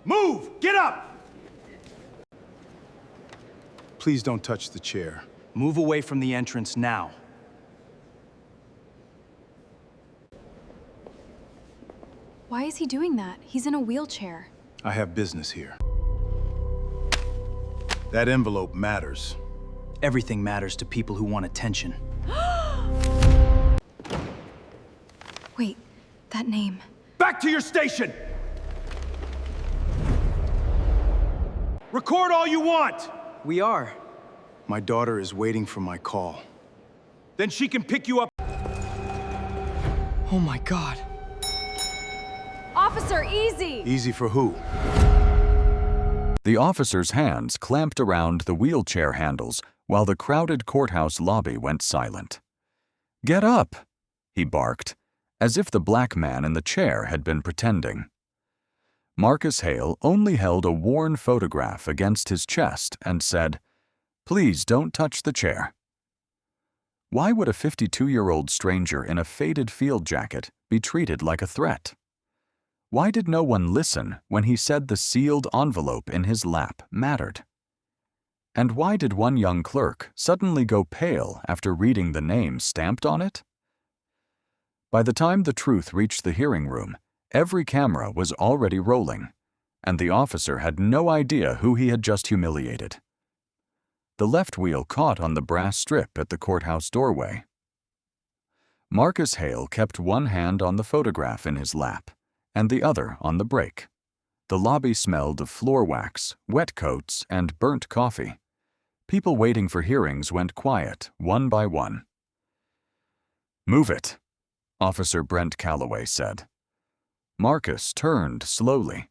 Move! Get up! Please don't touch the chair. Move away from the entrance now. Why is he doing that? He's in a wheelchair. I have business here. That envelope matters. Everything matters to people who want attention. Wait, that name. Back to your station! Record all you want! We are. My daughter is waiting for my call. Then she can pick you up. Oh my God. Officer, easy! Easy for who? The officer's hands clamped around the wheelchair handles while the crowded courthouse lobby went silent. "Get up!" he barked, as if the black man in the chair had been pretending. Marcus Hale only held a worn photograph against his chest and said, "Please don't touch the chair." Why would a 52-year-old stranger in a faded field jacket be treated like a threat? Why did no one listen when he said the sealed envelope in his lap mattered? And why did one young clerk suddenly go pale after reading the name stamped on it? By the time the truth reached the hearing room, every camera was already rolling, and the officer had no idea who he had just humiliated. The left wheel caught on the brass strip at the courthouse doorway. Marcus Hale kept one hand on the photograph in his lap and the other on the brake. The lobby smelled of floor wax, wet coats, and burnt coffee. People waiting for hearings went quiet, one by one. "Move it," Officer Brent Calloway said. Marcus turned slowly.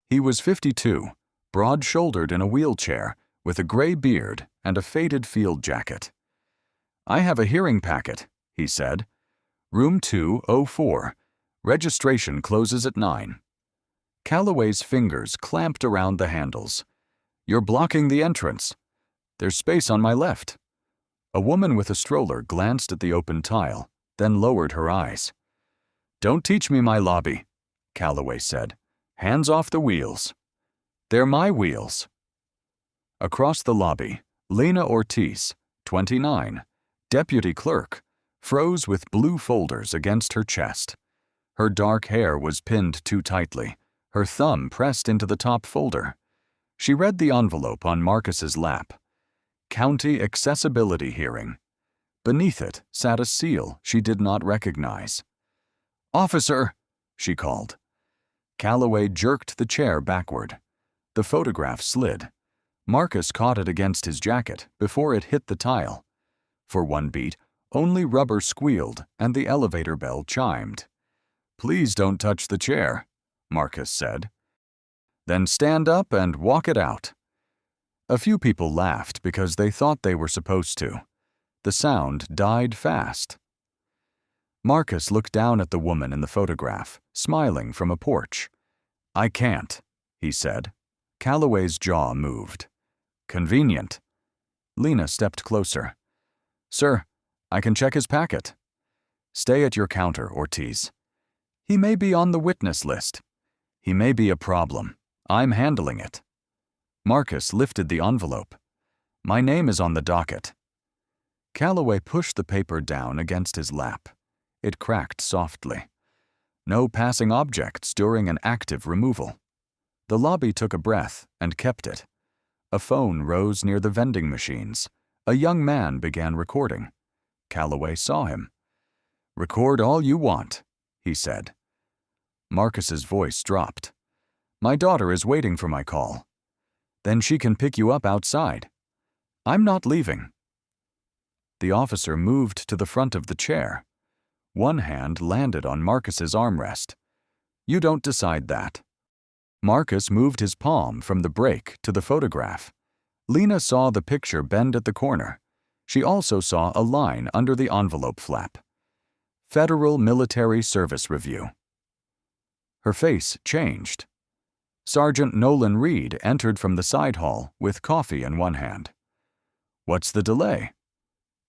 He was 52, broad-shouldered in a wheelchair, with a gray beard and a faded field jacket. "I have a hearing packet," he said. "Room 204. Registration closes at 9. Calloway's fingers clamped around the handles. "You're blocking the entrance. There's space on my left." A woman with a stroller glanced at the open tile, then lowered her eyes. "Don't teach me my lobby," Calloway said. "Hands off the wheels." "They're my wheels." Across the lobby, Lena Ortiz, 29, deputy clerk, froze with blue folders against her chest. Her dark hair was pinned too tightly, her thumb pressed into the top folder. She read the envelope on Marcus's lap. County Accessibility Hearing. Beneath it sat a seal she did not recognize. "Officer!" she called. Calloway jerked the chair backward. The photograph slid. Marcus caught it against his jacket before it hit the tile. For one beat, only rubber squealed and the elevator bell chimed. "Please don't touch the chair," Marcus said. "Then stand up and walk it out." A few people laughed because they thought they were supposed to. The sound died fast. Marcus looked down at the woman in the photograph, smiling from a porch. "I can't," he said. Calloway's jaw moved. "Convenient." Lena stepped closer. "Sir, I can check his packet." "Stay at your counter, Ortiz." "He may be on the witness list." "He may be a problem. I'm handling it." Marcus lifted the envelope. "My name is on the docket." Calloway pushed the paper down against his lap. It cracked softly. No passing objects during an active removal. The lobby took a breath and kept it. A phone rose near the vending machines. A young man began recording. Calloway saw him. "Record all you want," he said. Marcus's voice dropped. "My daughter is waiting for my call." "Then she can pick you up outside." "I'm not leaving." The officer moved to the front of the chair. One hand landed on Marcus's armrest. "You don't decide that." Marcus moved his palm from the brake to the photograph. Lena saw the picture bend at the corner. She also saw a line under the envelope flap. Federal Military Service Review. Her face changed. Sergeant Nolan Reed entered from the side hall with coffee in one hand. "What's the delay?"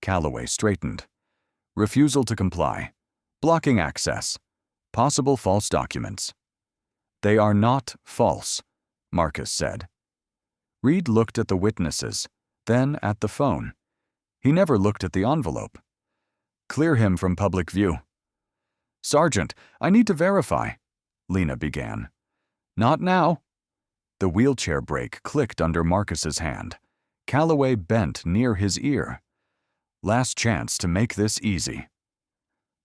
Calloway straightened. "Refusal to comply. Blocking access. Possible false documents." "They are not false," Marcus said. Reed looked at the witnesses, then at the phone. He never looked at the envelope. "Clear him from public view." "Sergeant, I need to verify," Lena began. "Not now." The wheelchair brake clicked under Marcus's hand. Calloway bent near his ear. "Last chance to make this easy."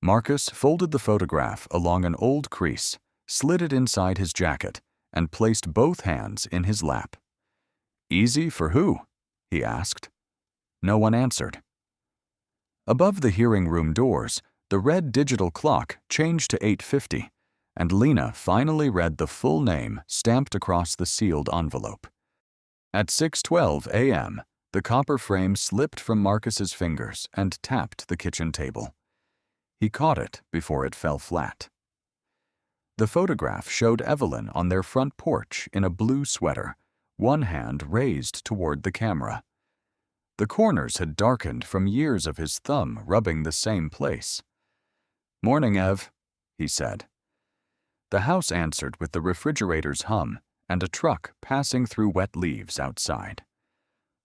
Marcus folded the photograph along an old crease, slid it inside his jacket, and placed both hands in his lap. "Easy for who?" he asked. No one answered. Above the hearing room doors, the red digital clock changed to 8:50, and Lena finally read the full name stamped across the sealed envelope. At 6:12 a.m., the copper frame slipped from Marcus's fingers and tapped the kitchen table. He caught it before it fell flat. The photograph showed Evelyn on their front porch in a blue sweater, one hand raised toward the camera. The corners had darkened from years of his thumb rubbing the same place. "Morning, Ev," he said. The house answered with the refrigerator's hum and a truck passing through wet leaves outside.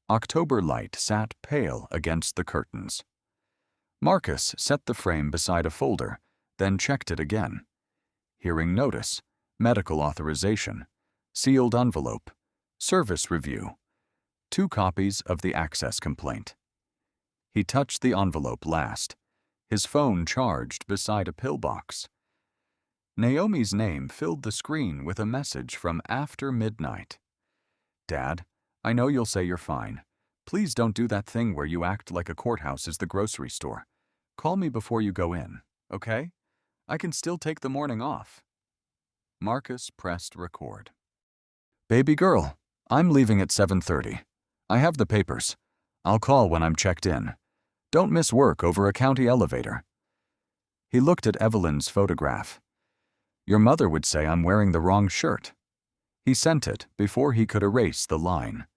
October light sat pale against the curtains. Marcus set the frame beside a folder, then checked it again. Hearing notice, medical authorization, sealed envelope, service review, 2 copies of the access complaint. He touched the envelope last, his phone charged beside a pillbox. Naomi's name filled the screen with a message from after midnight. "Dad, I know you'll say you're fine. Please don't do that thing where you act like a courthouse is the grocery store. Call me before you go in, okay? I can still take the morning off." Marcus pressed record. "Baby girl, I'm leaving at 7:30. I have the papers. I'll call when I'm checked in. Don't miss work over a county elevator." He looked at Evelyn's photograph. "Your mother would say I'm wearing the wrong shirt." He sent it before he could erase the line.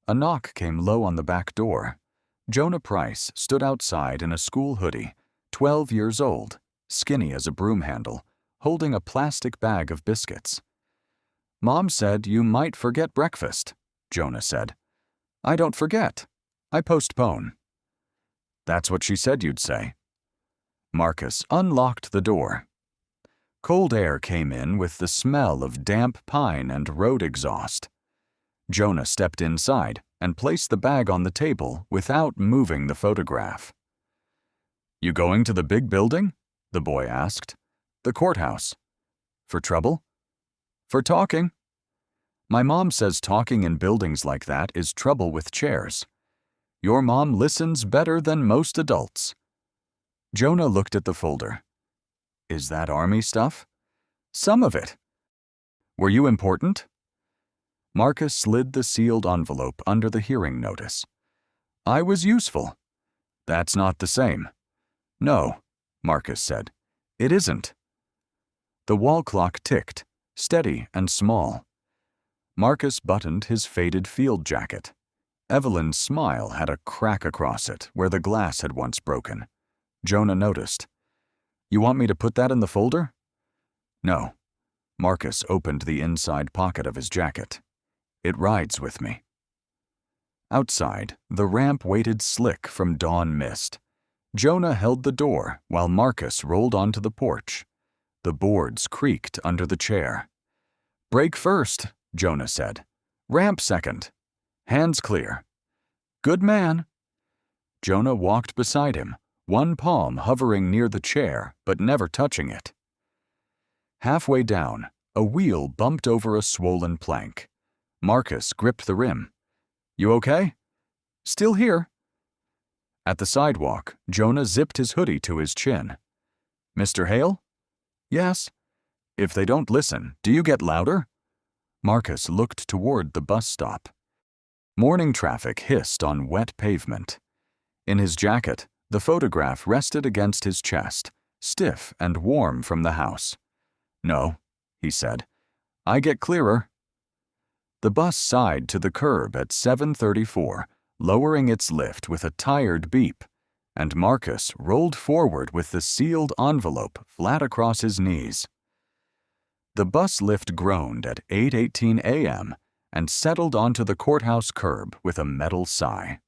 A knock came low on the back door. Jonah Price stood outside in a school hoodie, 12 years old, skinny as a broom handle, holding a plastic bag of biscuits. "Mom said you might forget breakfast," Jonah said. "I don't forget. I postpone." "That's what she said you'd say." Marcus unlocked the door. Cold air came in with the smell of damp pine and road exhaust. Jonah stepped inside and placed the bag on the table without moving the photograph. "You going to the big building?" the boy asked. "The courthouse." "For trouble?" "For talking." "My mom says talking in buildings like that is trouble with chairs." "Your mom listens better than most adults." Jonah looked at the folder. "Is that Army stuff?" "Some of it." "Were you important?" Marcus slid the sealed envelope under the hearing notice. "I was useful." "That's not the same." "No," Marcus said. "It isn't." The wall clock ticked, steady and small. Marcus buttoned his faded field jacket. Evelyn's smile had a crack across it where the glass had once broken. Jonah noticed. "You want me to put that in the folder?" "No." Marcus opened the inside pocket of his jacket. "It rides with me." Outside, the ramp waited slick from dawn mist. Jonah held the door while Marcus rolled onto the porch. The boards creaked under the chair. "Brake first," Jonah said. "Ramp second. Hands clear." "Good man." Jonah walked beside him, one palm hovering near the chair but never touching it. Halfway down, a wheel bumped over a swollen plank. Marcus gripped the rim. "You okay?" "Still here." At the sidewalk, Jonah zipped his hoodie to his chin. "Mr. Hale?" "Yes." "If they don't listen, do you get louder?" Marcus looked toward the bus stop. Morning traffic hissed on wet pavement. In his jacket, the photograph rested against his chest, stiff and warm from the house. "No," he said. "I get clearer." The bus sighed to the curb at 7:34, lowering its lift with a tired beep, and Marcus rolled forward with the sealed envelope flat across his knees. The bus lift groaned at 8:18 a.m. and settled onto the courthouse curb with a metal sigh.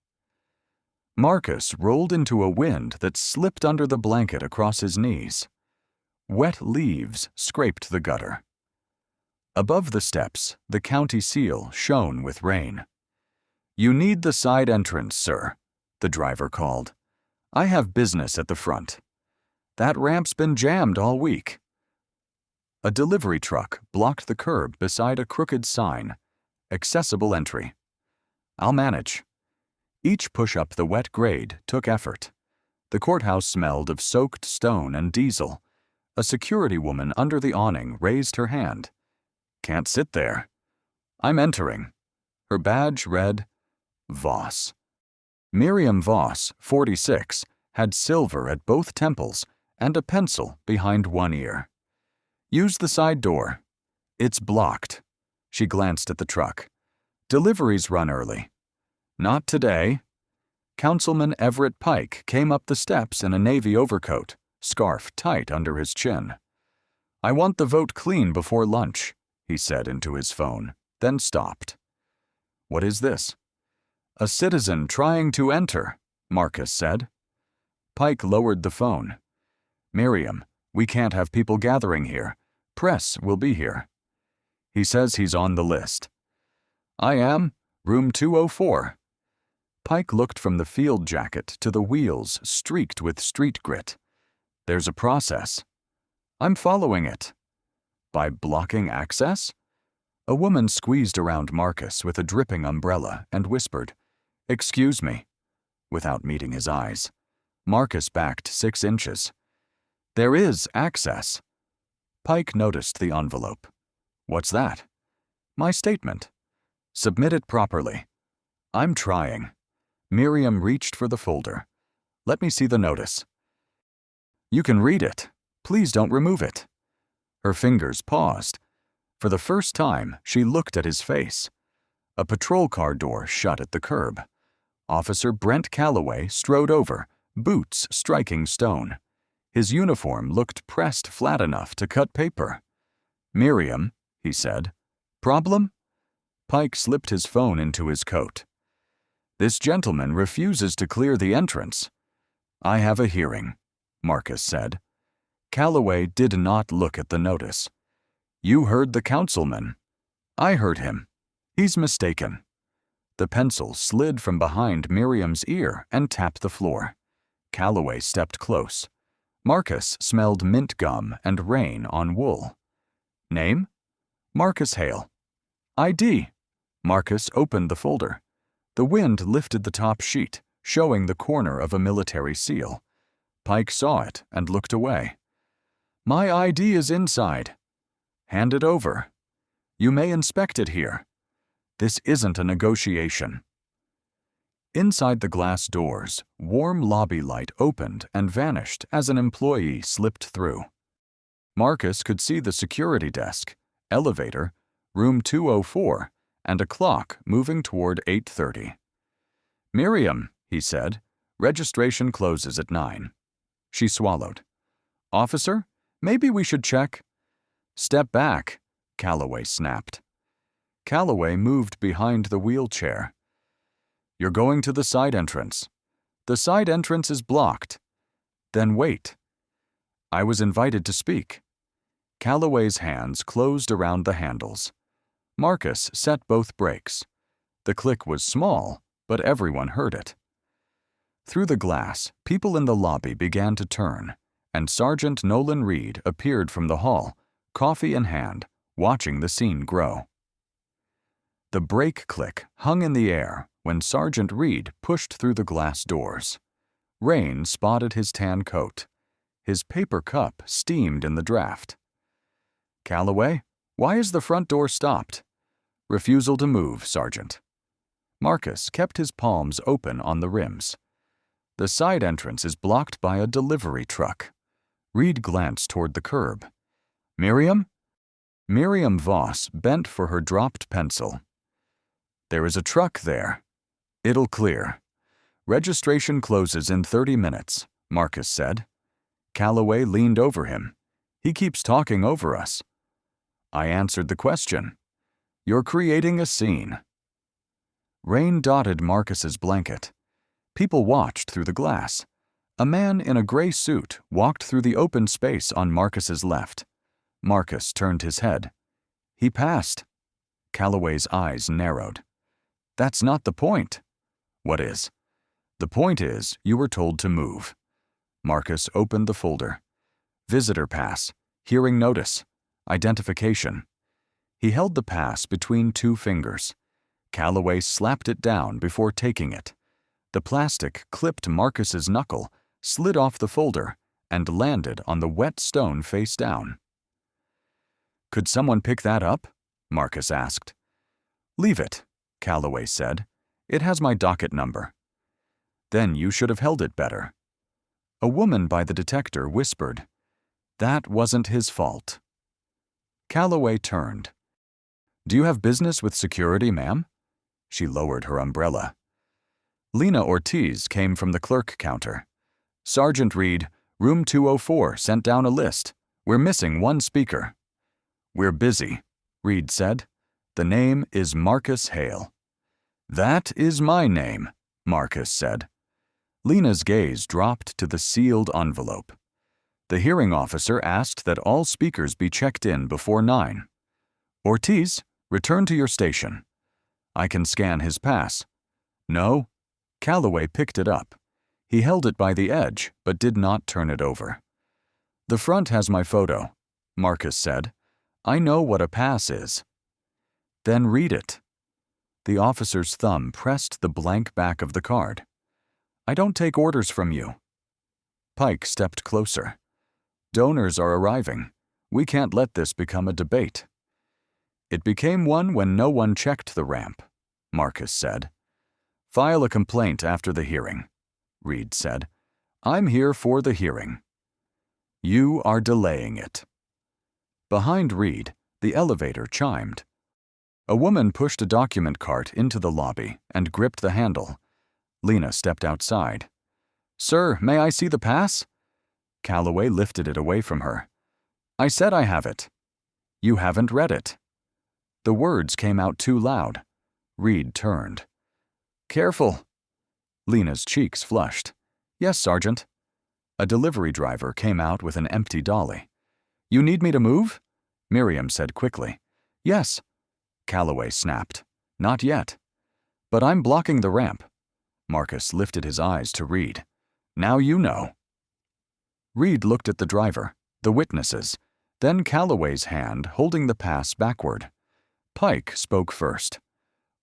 Marcus rolled into a wind that slipped under the blanket across his knees. Wet leaves scraped the gutter. Above the steps, the county seal shone with rain. "You need the side entrance, sir," the driver called. "I have business at the front. That ramp's been jammed all week." A delivery truck blocked the curb beside a crooked sign, "Accessible entry." "I'll manage." Each push up the wet grade took effort. The courthouse smelled of soaked stone and diesel. A security woman under the awning raised her hand. "Can't sit there." "I'm entering." Her badge read, Voss. Miriam Voss, 46, had silver at both temples and a pencil behind one ear. "Use the side door." "It's blocked." She glanced at the truck. "Deliveries run early." "Not today." Councilman Everett Pike came up the steps in a navy overcoat, scarf tight under his chin. "I want the vote clean before lunch," he said into his phone, then stopped. "What is this?" "A citizen trying to enter," Marcus said. Pike lowered the phone. "Miriam, we can't have people gathering here. Press will be here." "He says he's on the list." "I am. Room 204. Pike looked from the field jacket to the wheels streaked with street grit. "There's a process." "I'm following it." "By blocking access?" A woman squeezed around Marcus with a dripping umbrella and whispered, "Excuse me," without meeting his eyes. Marcus backed 6 inches. "There is access." Pike noticed the envelope. "What's that?" "My statement." "Submit it properly." "I'm trying." Miriam reached for the folder. "Let me see the notice." "You can read it. Please don't remove it." Her fingers paused. For the first time, she looked at his face. A patrol car door shut at the curb. Officer Brent Calloway strode over, boots striking stone. His uniform looked pressed flat enough to cut paper. "Miriam," he said. "Problem?" Pike slipped his phone into his coat. "This gentleman refuses to clear the entrance." "I have a hearing," Marcus said. Calloway did not look at the notice. "You heard the councilman." "I heard him. He's mistaken." The pencil slid from behind Miriam's ear and tapped the floor. Calloway stepped close. Marcus smelled mint gum and rain on wool. "Name?" "Marcus Hale." "ID." Marcus opened the folder. The wind lifted the top sheet, showing the corner of a military seal. Pike saw it and looked away. "My ID is inside." "Hand it over." "You may inspect it here." "This isn't a negotiation." Inside the glass doors, warm lobby light opened and vanished as an employee slipped through. Marcus could see the security desk, elevator, room 204, and a clock moving toward 8:30. "Miriam," he said, "registration closes at 9. She swallowed. "Officer, maybe we should check." "Step back," Calloway snapped. Calloway moved behind the wheelchair. "You're going to the side entrance." "The side entrance is blocked." "Then wait." "I was invited to speak." Calloway's hands closed around the handles. Marcus set both brakes. The click was small, but everyone heard it. Through the glass, people in the lobby began to turn, and Sergeant Nolan Reed appeared from the hall, coffee in hand, watching the scene grow. The brake click hung in the air when Sergeant Reed pushed through the glass doors. Rain spotted his tan coat. His paper cup steamed in the draft. "Calloway, why is the front door stopped?" "Refusal to move, Sergeant." Marcus kept his palms open on the rims. "The side entrance is blocked by a delivery truck." Reed glanced toward the curb. "Miriam?" Miriam Voss bent for her dropped pencil. "There is a truck there." "It'll clear." "Registration closes in 30 minutes, Marcus said. Calloway leaned over him. "He keeps talking over us." I answered the question. You're creating a scene. Rain dotted Marcus's blanket. People watched through the glass. A man in a gray suit walked through the open space on Marcus's left. Marcus turned his head. He passed. Calloway's eyes narrowed. That's not the point. What is? The point is, you were told to move. Marcus opened the folder. Visitor pass, hearing notice, identification. He held the pass between two fingers. Calloway slapped it down before taking it. The plastic clipped Marcus's knuckle, slid off the folder, and landed on the wet stone face down. Could someone pick that up? Marcus asked. Leave it, Calloway said. It has my docket number. Then you should have held it better. A woman by the detector whispered. That wasn't his fault. Calloway turned. Do you have business with security, ma'am? She lowered her umbrella. Lena Ortiz came from the clerk counter. Sergeant Reed, room 204 sent down a list. We're missing one speaker. We're busy, Reed said. The name is Marcus Hale. That is my name, Marcus said. Lena's gaze dropped to the sealed envelope. The hearing officer asked that all speakers be checked in before 9. Ortiz, return to your station. I can scan his pass. No. Calloway picked it up. He held it by the edge, but did not turn it over. The front has my photo, Marcus said. I know what a pass is. Then read it. The officer's thumb pressed the blank back of the card. I don't take orders from you. Pike stepped closer. Donors are arriving. We can't let this become a debate. It became one when no one checked the ramp, Marcus said. File a complaint after the hearing, Reed said. I'm here for the hearing. You are delaying it. Behind Reed, the elevator chimed. A woman pushed a document cart into the lobby and gripped the handle. Lena stepped outside. Sir, may I see the pass? Calloway lifted it away from her. I said I have it. You haven't read it. The words came out too loud. Reed turned. Careful. Lena's cheeks flushed. Yes, Sergeant. A delivery driver came out with an empty dolly. You need me to move? Miriam said quickly. Yes. Calloway snapped. Not yet. But I'm blocking the ramp. Marcus lifted his eyes to Reed. Now you know. Reed looked at the driver, the witnesses, then Calloway's hand holding the pass backward. Pike spoke first.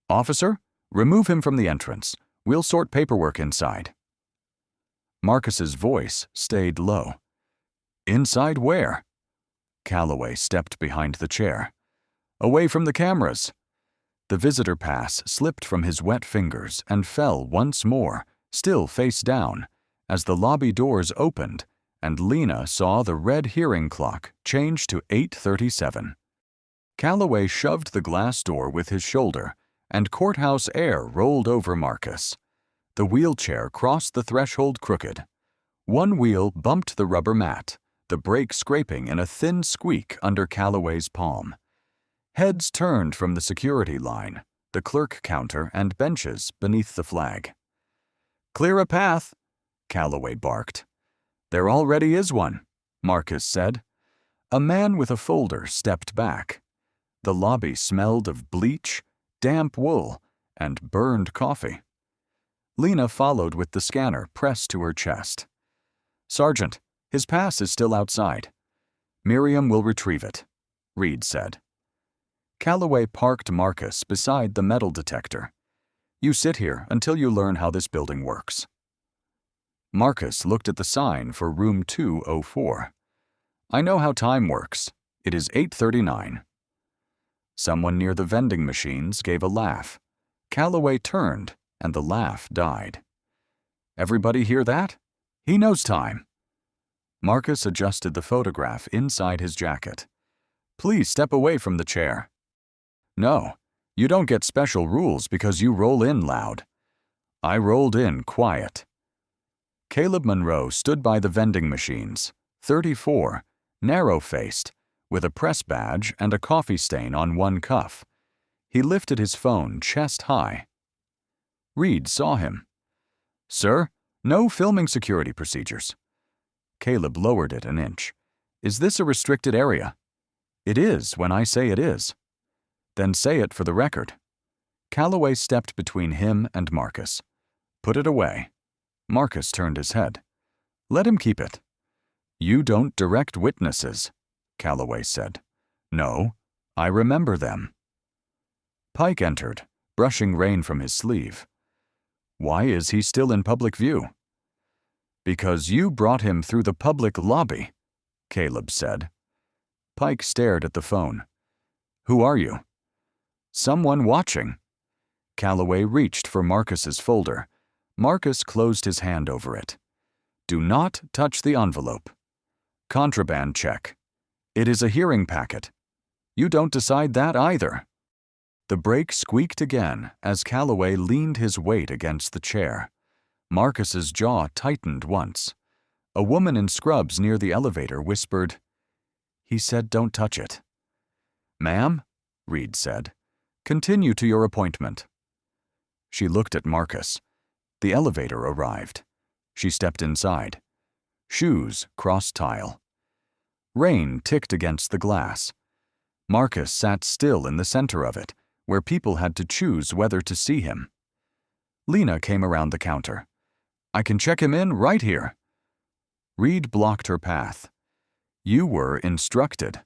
Officer, remove him from the entrance. We'll sort paperwork inside. Marcus's voice stayed low. Inside where? Calloway stepped behind the chair. Away from the cameras. The visitor pass slipped from his wet fingers and fell once more, still face down, as the lobby doors opened and Lena saw the red hearing clock change to 8:37. Calloway shoved the glass door with his shoulder, and courthouse air rolled over Marcus. The wheelchair crossed the threshold crooked. One wheel bumped the rubber mat, the brake scraping in a thin squeak under Calloway's palm. Heads turned from the security line, the clerk counter and benches beneath the flag. Clear a path, Calloway barked. There already is one, Marcus said. A man with a folder stepped back. The lobby smelled of bleach, damp wool, and burned coffee. Lena followed with the scanner pressed to her chest. Sergeant, his pass is still outside. Miriam will retrieve it, Reed said. Calloway parked Marcus beside the metal detector. You sit here until you learn how this building works. Marcus looked at the sign for room 204. I know how time works. It is 8:39. Someone near the vending machines gave a laugh. Calloway turned, and the laugh died. Everybody hear that? He knows time. Marcus adjusted the photograph inside his jacket. Please step away from the chair. No, you don't get special rules because you roll in loud. I rolled in quiet. Caleb Monroe stood by the vending machines, 34, narrow-faced, with a press badge and a coffee stain on one cuff. He lifted his phone chest high. Reed saw him. "Sir, no filming security procedures." Caleb lowered it an inch. "Is this a restricted area?" "It is when I say it is." "Then say it for the record." Calloway stepped between him and Marcus. "Put it away." Marcus turned his head. "Let him keep it." "You don't direct witnesses," Calloway said. "No, I remember them." Pike entered, brushing rain from his sleeve. "Why is he still in public view?" "Because you brought him through the public lobby," Caleb said. Pike stared at the phone. "Who are you?" "Someone watching." Calloway reached for Marcus's folder. Marcus closed his hand over it. "Do not touch the envelope." "Contraband check." "It is a hearing packet." "You don't decide that either." The brake squeaked again as Calloway leaned his weight against the chair. Marcus's jaw tightened once. A woman in scrubs near the elevator whispered, "He said don't touch it." "Ma'am," Reed said, "continue to your appointment." She looked at Marcus. The elevator arrived. She stepped inside. Shoes crossed tile. Rain ticked against the glass. Marcus sat still in the center of it, where people had to choose whether to see him. Lena came around the counter. "I can check him in right here." Reed blocked her path. "You were instructed.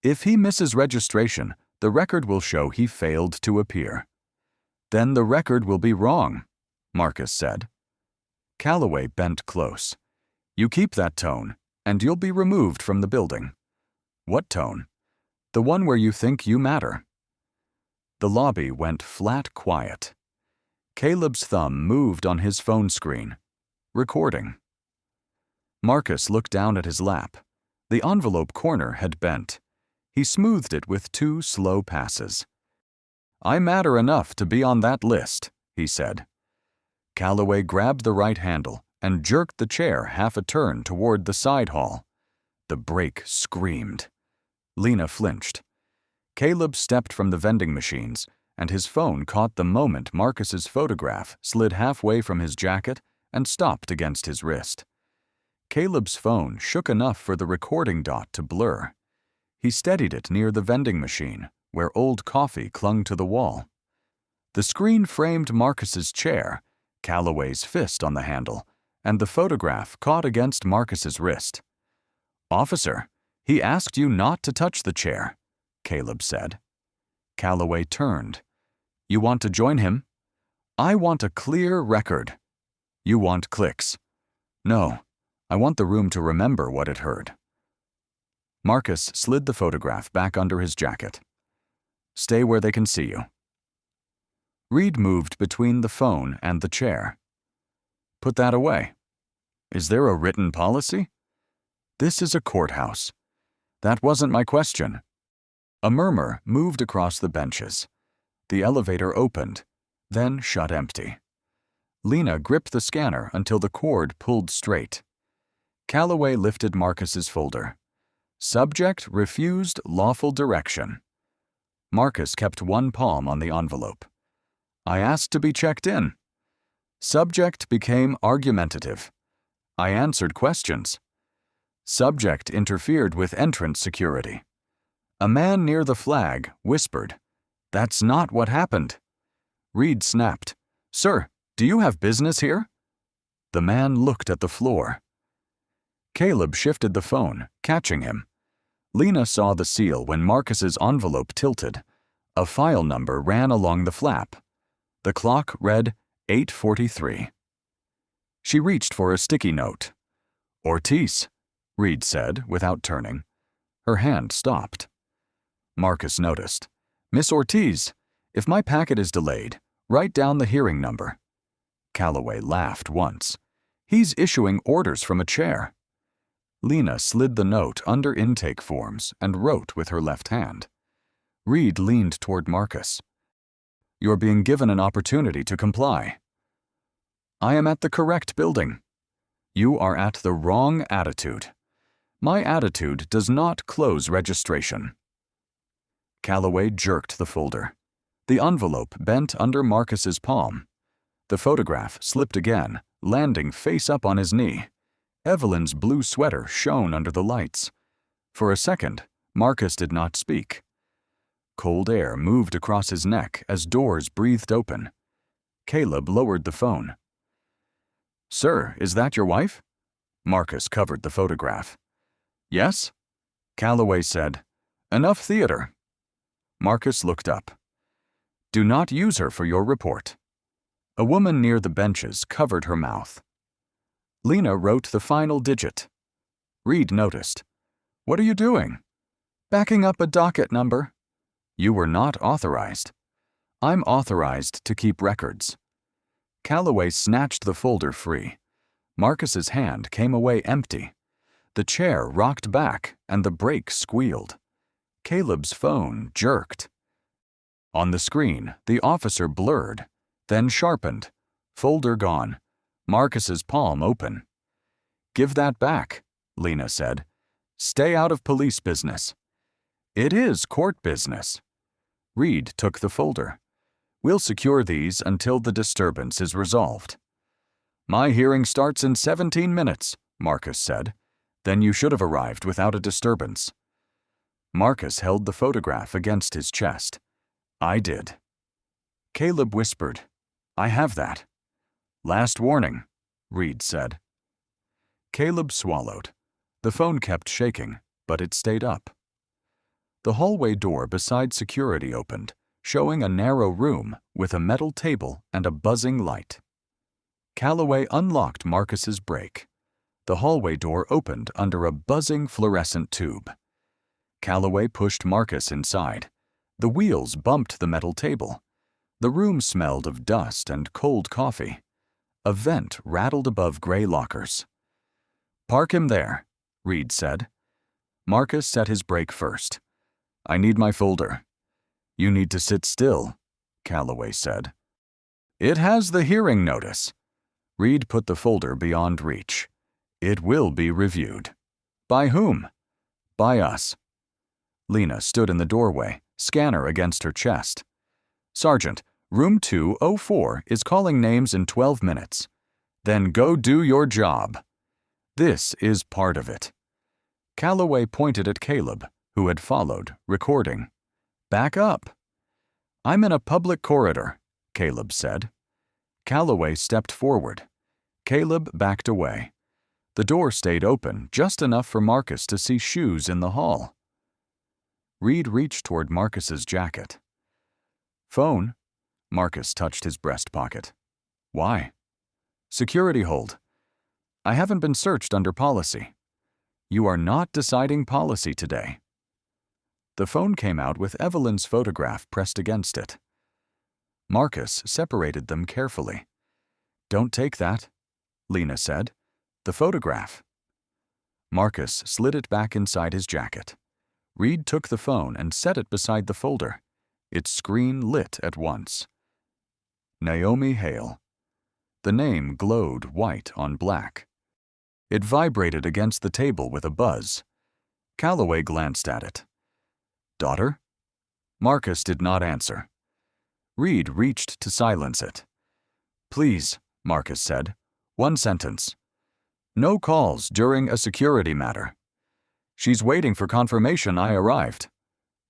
If he misses registration, the record will show he failed to appear." "Then the record will be wrong," Marcus said. Calloway bent close. "You keep that tone, and you'll be removed from the building." "What tone?" "The one where you think you matter." The lobby went flat quiet. Caleb's thumb moved on his phone screen. Recording. Marcus looked down at his lap. The envelope corner had bent. He smoothed it with 2 slow passes. "I matter enough to be on that list," he said. Calloway grabbed the right handle and jerked the chair half a turn toward the side hall. The brake screamed. Lena flinched. Caleb stepped from the vending machines, and his phone caught the moment Marcus's photograph slid halfway from his jacket and stopped against his wrist. Caleb's phone shook enough for the recording dot to blur. He steadied it near the vending machine, where old coffee clung to the wall. The screen framed Marcus's chair, Calloway's fist on the handle, and the photograph caught against Marcus's wrist. "Officer, he asked you not to touch the chair," Caleb said. Calloway turned. "You want to join him?" "I want a clear record." "You want clicks." "No, I want the room to remember what it heard." Marcus slid the photograph back under his jacket. "Stay where they can see you." Reed moved between the phone and the chair. "Put that away." "Is there a written policy?" "This is a courthouse." "That wasn't my question." A murmur moved across the benches. The elevator opened, then shut empty. Lena gripped the scanner until the cord pulled straight. Calloway lifted Marcus's folder. "Subject refused lawful direction." Marcus kept one palm on the envelope. "I asked to be checked in." Subject became argumentative. "I answered questions." Subject interfered with entrance security. A man near the flag whispered, "That's not what happened." Reed snapped, "Sir, do you have business here?" The man looked at the floor. Caleb shifted the phone, catching him. Lena saw the seal when Marcus's envelope tilted. A file number ran along the flap. The clock read 8:43. She reached for a sticky note. "Ortiz," Reed said without turning. Her hand stopped. Marcus noticed. "Miss Ortiz, if my packet is delayed, write down the hearing number." Calloway laughed once. "He's issuing orders from a chair." Lena slid the note under intake forms and wrote with her left hand. Reed leaned toward Marcus. "You're being given an opportunity to comply." "I am at the correct building." "You are at the wrong attitude." My attitude does not close registration. Calloway jerked the folder. The envelope bent under Marcus's palm. The photograph slipped again, landing face up on his knee. Evelyn's blue sweater shone under the lights. For a second, Marcus did not speak. Cold air moved across his neck as doors breathed open. Caleb lowered the phone. "Sir, is that your wife?" Marcus covered the photograph. "Yes?" Calloway said. "Enough theater." Marcus looked up. "Do not use her for your report." A woman near the benches covered her mouth. Lena wrote the final digit. Reed noticed. "What are you doing?" "Backing up a docket number." "You were not authorized." "I'm authorized to keep records." Calloway snatched the folder free. Marcus's hand came away empty. The chair rocked back and the brake squealed. Caleb's phone jerked. On the screen, the officer blurred, then sharpened. Folder gone. Marcus's palm open. "Give that back," Lena said. "Stay out of police business." "It is court business." Reed took the folder. "We'll secure these until the disturbance is resolved." "My hearing starts in 17 minutes, Marcus said. "Then you should have arrived without a disturbance." Marcus held the photograph against his chest. "I did." Caleb whispered, "I have that." "Last warning," Reed said. Caleb swallowed. The phone kept shaking, but it stayed up. The hallway door beside security opened, showing a narrow room with a metal table and a buzzing light. Calloway unlocked Marcus's brake. The hallway door opened under a buzzing fluorescent tube. Calloway pushed Marcus inside. The wheels bumped the metal table. The room smelled of dust and cold coffee. A vent rattled above gray lockers. "Park him there," Reed said. Marcus set his brake first. "I need my folder." "You need to sit still," Calloway said. "It has the hearing notice." Reed put the folder beyond reach. "It will be reviewed." "By whom?" "By us." Lena stood in the doorway, scanner against her chest. "Sergeant, room 204 is calling names in 12 minutes. Then go do your job." "This is part of it." Calloway pointed at Caleb, who had followed, recording. "Back up." "I'm in a public corridor," Caleb said. Calloway stepped forward. Caleb backed away. The door stayed open just enough for Marcus to see shoes in the hall. Reed reached toward Marcus's jacket. "Phone?" Marcus touched his breast pocket. "Why?" "Security hold. I haven't been searched under policy." "You are not deciding policy today." The phone came out with Evelyn's photograph pressed against it. Marcus separated them carefully. "Don't take that," Lena said. "The photograph." Marcus slid it back inside his jacket. Reed took the phone and set it beside the folder. Its screen lit at once. Naomi Hale. The name glowed white on black. It vibrated against the table with a buzz. Calloway glanced at it. "Daughter?" Marcus did not answer. Reed reached to silence it. "Please," Marcus said. "One sentence. No calls during a security matter." "She's waiting for confirmation I arrived."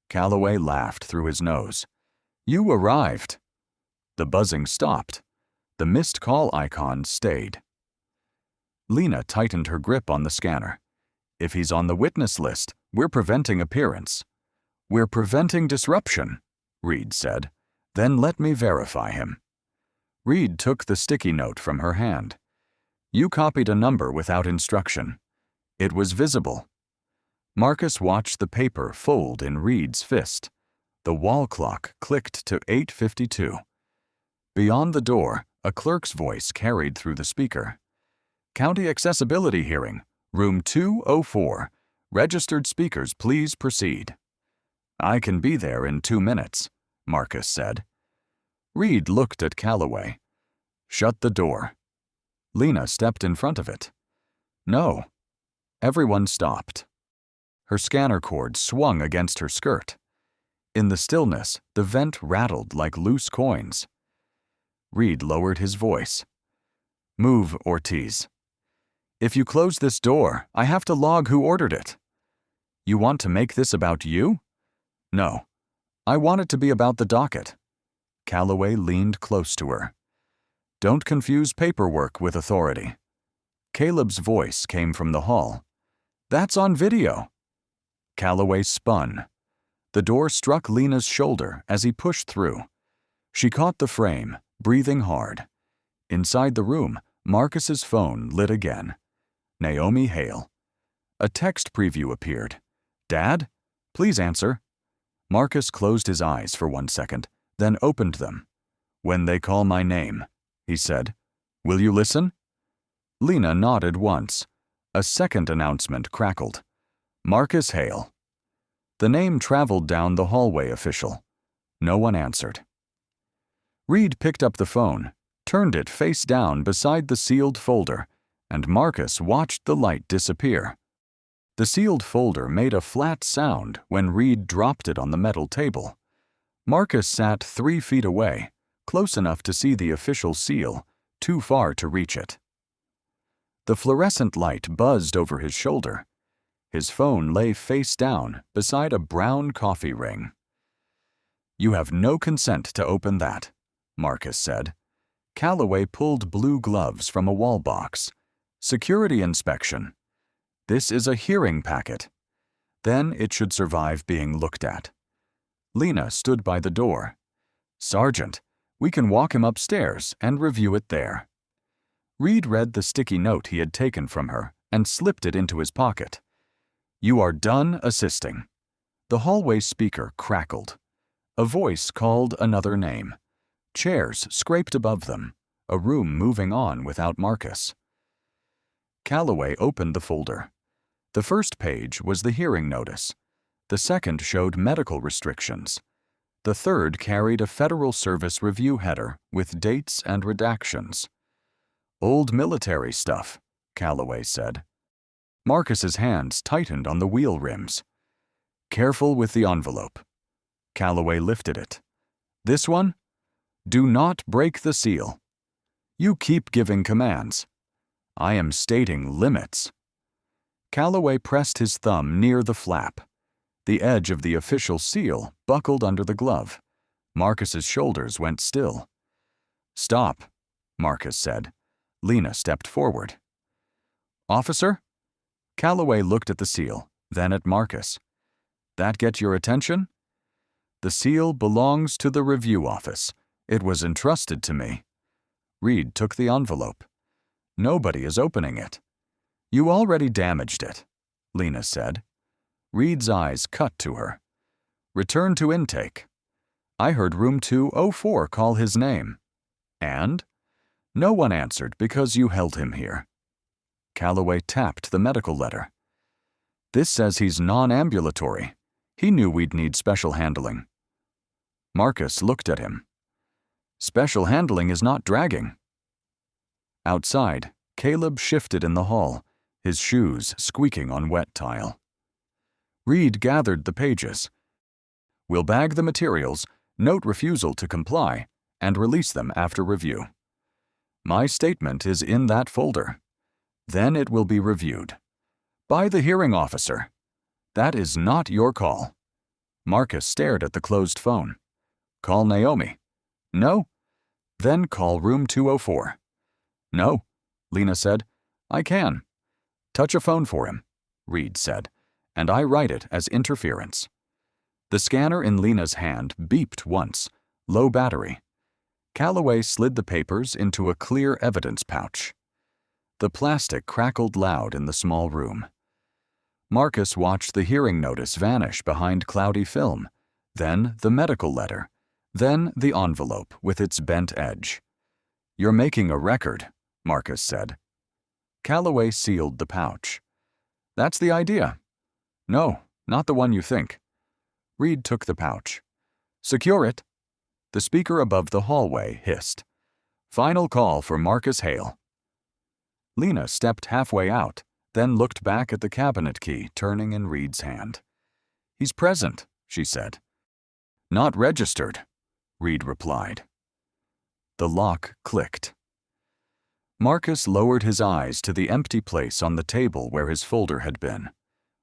Calloway laughed through his nose. "You arrived." The buzzing stopped. The missed call icon stayed. Lena tightened her grip on the scanner. "If he's on the witness list, we're preventing appearance." "We're preventing disruption," Reed said. "Then let me verify him." Reed took the sticky note from her hand. "You copied a number without instruction." It was visible. Marcus watched the paper fold in Reed's fist. The wall clock clicked to 8:52. Beyond the door, a clerk's voice carried through the speaker. "County accessibility hearing, room 204. Registered speakers, please proceed." "I can be there in 2 minutes," Marcus said. Reed looked at Calloway. "Shut the door." Lena stepped in front of it. "No." Everyone stopped. Her scanner cord swung against her skirt. In the stillness, the vent rattled like loose coins. Reed lowered his voice. "Move, Ortiz. If you close this door, I have to log who ordered it. You want to make this about you? No. I want it to be about the docket." Calloway leaned close to her. "Don't confuse paperwork with authority." Caleb's voice came from the hall. "That's on video." Calloway spun. The door struck Lena's shoulder as he pushed through. She caught the frame, breathing hard. Inside the room, Marcus's phone lit again. Naomi Hale. A text preview appeared. "Dad? Please answer." Marcus closed his eyes for 1 second, then opened them. "When they call my name," he said. "Will you listen?" Lena nodded once. A second announcement crackled. "Marcus Hale." The name traveled down the hallway official. No one answered. Reed picked up the phone, turned it face down beside the sealed folder, and Marcus watched the light disappear. The sealed folder made a flat sound when Reed dropped it on the metal table. Marcus sat 3 feet away, close enough to see the official seal, too far to reach it. The fluorescent light buzzed over his shoulder. His phone lay face down beside a brown coffee ring. "You have no consent to open that," Marcus said. Calloway pulled blue gloves from a wall box. "Security inspection. This is a hearing packet. Then it should survive being looked at." Lena stood by the door. "Sergeant, we can walk him upstairs and review it there." Reed read the sticky note he had taken from her and slipped it into his pocket. "You are done assisting." The hallway speaker crackled. A voice called another name. Chairs scraped above them, a room moving on without Marcus. Calloway opened the folder. The first page was the hearing notice. The second showed medical restrictions. The third carried a Federal Service Review header with dates and redactions. "Old military stuff," Calloway said. Marcus's hands tightened on the wheel rims. "Careful with the envelope." Calloway lifted it. "This one? Do not break the seal. You keep giving commands. I am stating limits." Calloway pressed his thumb near the flap. The edge of the official seal buckled under the glove. Marcus's shoulders went still. "Stop," Marcus said. Lena stepped forward. "Officer?" Calloway looked at the seal, then at Marcus. "That get your attention?" "The seal belongs to the review office. It was entrusted to me." Reed took the envelope. "Nobody is opening it." "You already damaged it," Lena said. Reed's eyes cut to her. "Return to intake." "I heard room 204 call his name." "And?" "No one answered because you held him here." Calloway tapped the medical letter. "This says he's non-ambulatory. He knew we'd need special handling." Marcus looked at him. "Special handling is not dragging." Outside, Caleb shifted in the hall, his shoes squeaking on wet tile. Reed gathered the pages. "We'll bag the materials, note refusal to comply, and release them after review. My statement is in that folder. Then it will be reviewed. By the hearing officer. That is not your call." Marcus stared at the closed phone. "Call Naomi." "No." "Then call room 204. "No," Lena said. "I can." "Touch a phone for him," Reed said, "and I write it as interference." The scanner in Lena's hand beeped once, low battery. Calloway slid the papers into a clear evidence pouch. The plastic crackled loud in the small room. Marcus watched the hearing notice vanish behind cloudy film, then the medical letter, then the envelope with its bent edge. "You're making a record," Marcus said. Calloway sealed the pouch. "That's the idea." "No, not the one you think." Reed took the pouch. "Secure it." The speaker above the hallway hissed. "Final call for Marcus Hale." Lena stepped halfway out, then looked back at the cabinet key turning in Reed's hand. "He's present," she said. "Not registered," Reed replied. The lock clicked. Marcus lowered his eyes to the empty place on the table where his folder had been.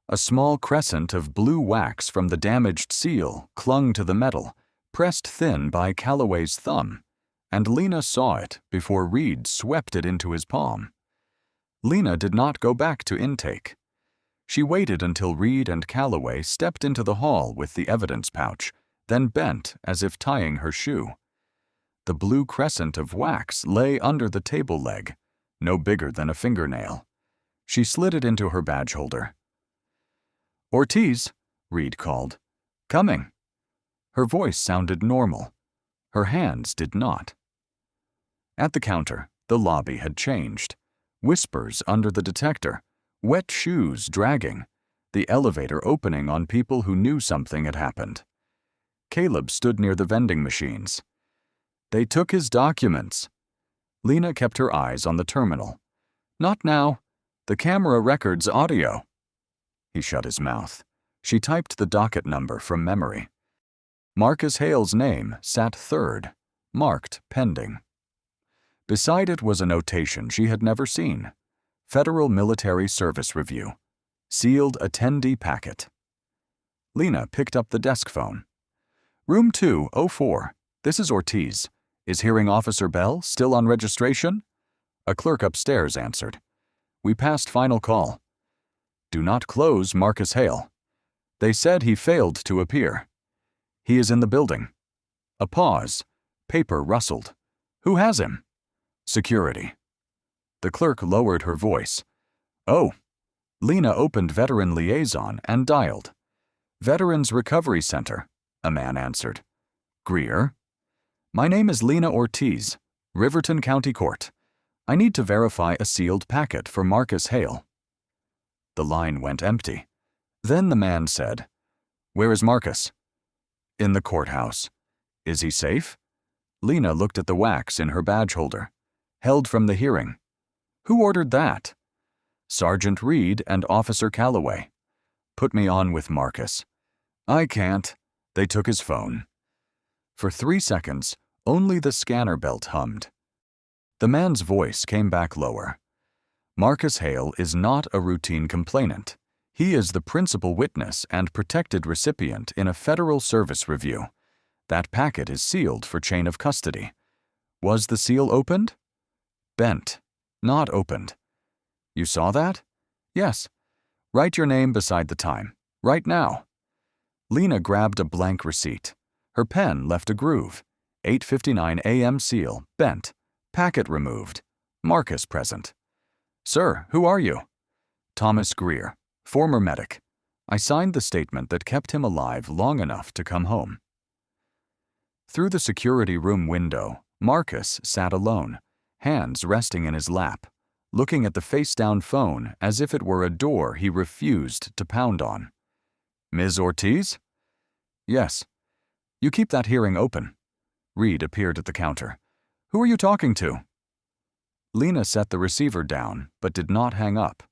A small crescent of blue wax from the damaged seal clung to the metal, pressed thin by Calloway's thumb, and Lena saw it before Reed swept it into his palm. Lena did not go back to intake. She waited until Reed and Calloway stepped into the hall with the evidence pouch, then bent as if tying her shoe. The blue crescent of wax lay under the table leg, no bigger than a fingernail. She slid it into her badge holder. "Ortiz," Reed called. "Coming." Her voice sounded normal. Her hands did not. At the counter, the lobby had changed. Whispers under the detector, wet shoes dragging, the elevator opening on people who knew something had happened. Caleb stood near the vending machines. "They took his documents." Lena kept her eyes on the terminal. "Not now. The camera records audio." He shut his mouth. She typed the docket number from memory. Marcus Hale's name sat third, marked pending. Beside it was a notation she had never seen. Federal Military Service Review. Sealed attendee packet. Lena picked up the desk phone. "Room 204. This is Ortiz. Is Hearing Officer Bell still on registration?" A clerk upstairs answered. "We passed final call." "Do not close Marcus Hale. They said he failed to appear." "He is in the building." A pause. Paper rustled. "Who has him?" "Security." The clerk lowered her voice. "Oh." Lena opened Veteran Liaison and dialed. "Veterans Recovery Center," a man answered. "Greer?" "My name is Lena Ortiz, Riverton County Court. I need to verify a sealed packet for Marcus Hale." The line went empty. Then the man said, "Where is Marcus?" "In the courthouse." "Is he safe?" Lena looked at the wax in her badge holder. "Held from the hearing." "Who ordered that?" "Sergeant Reed and Officer Calloway." "Put me on with Marcus." "I can't." They took his phone. For 3 seconds, only the scanner belt hummed. The man's voice came back lower. "Marcus Hale is not a routine complainant. He is the principal witness and protected recipient in a federal service review. That packet is sealed for chain of custody. Was the seal opened?" "Bent. Not opened." "You saw that?" "Yes." "Write your name beside the time. Right now." Lena grabbed a blank receipt. Her pen left a groove. 8:59 a.m. seal, bent. Packet removed. Marcus present. "Sir, who are you?" "Thomas Greer, former medic. I signed the statement that kept him alive long enough to come home." Through the security room window, Marcus sat alone, hands resting in his lap, looking at the face-down phone as if it were a door he refused to pound on. "Ms. Ortiz?" "Yes." "You keep that hearing open." Reed appeared at the counter. "Who are you talking to?" Lena set the receiver down, but did not hang up.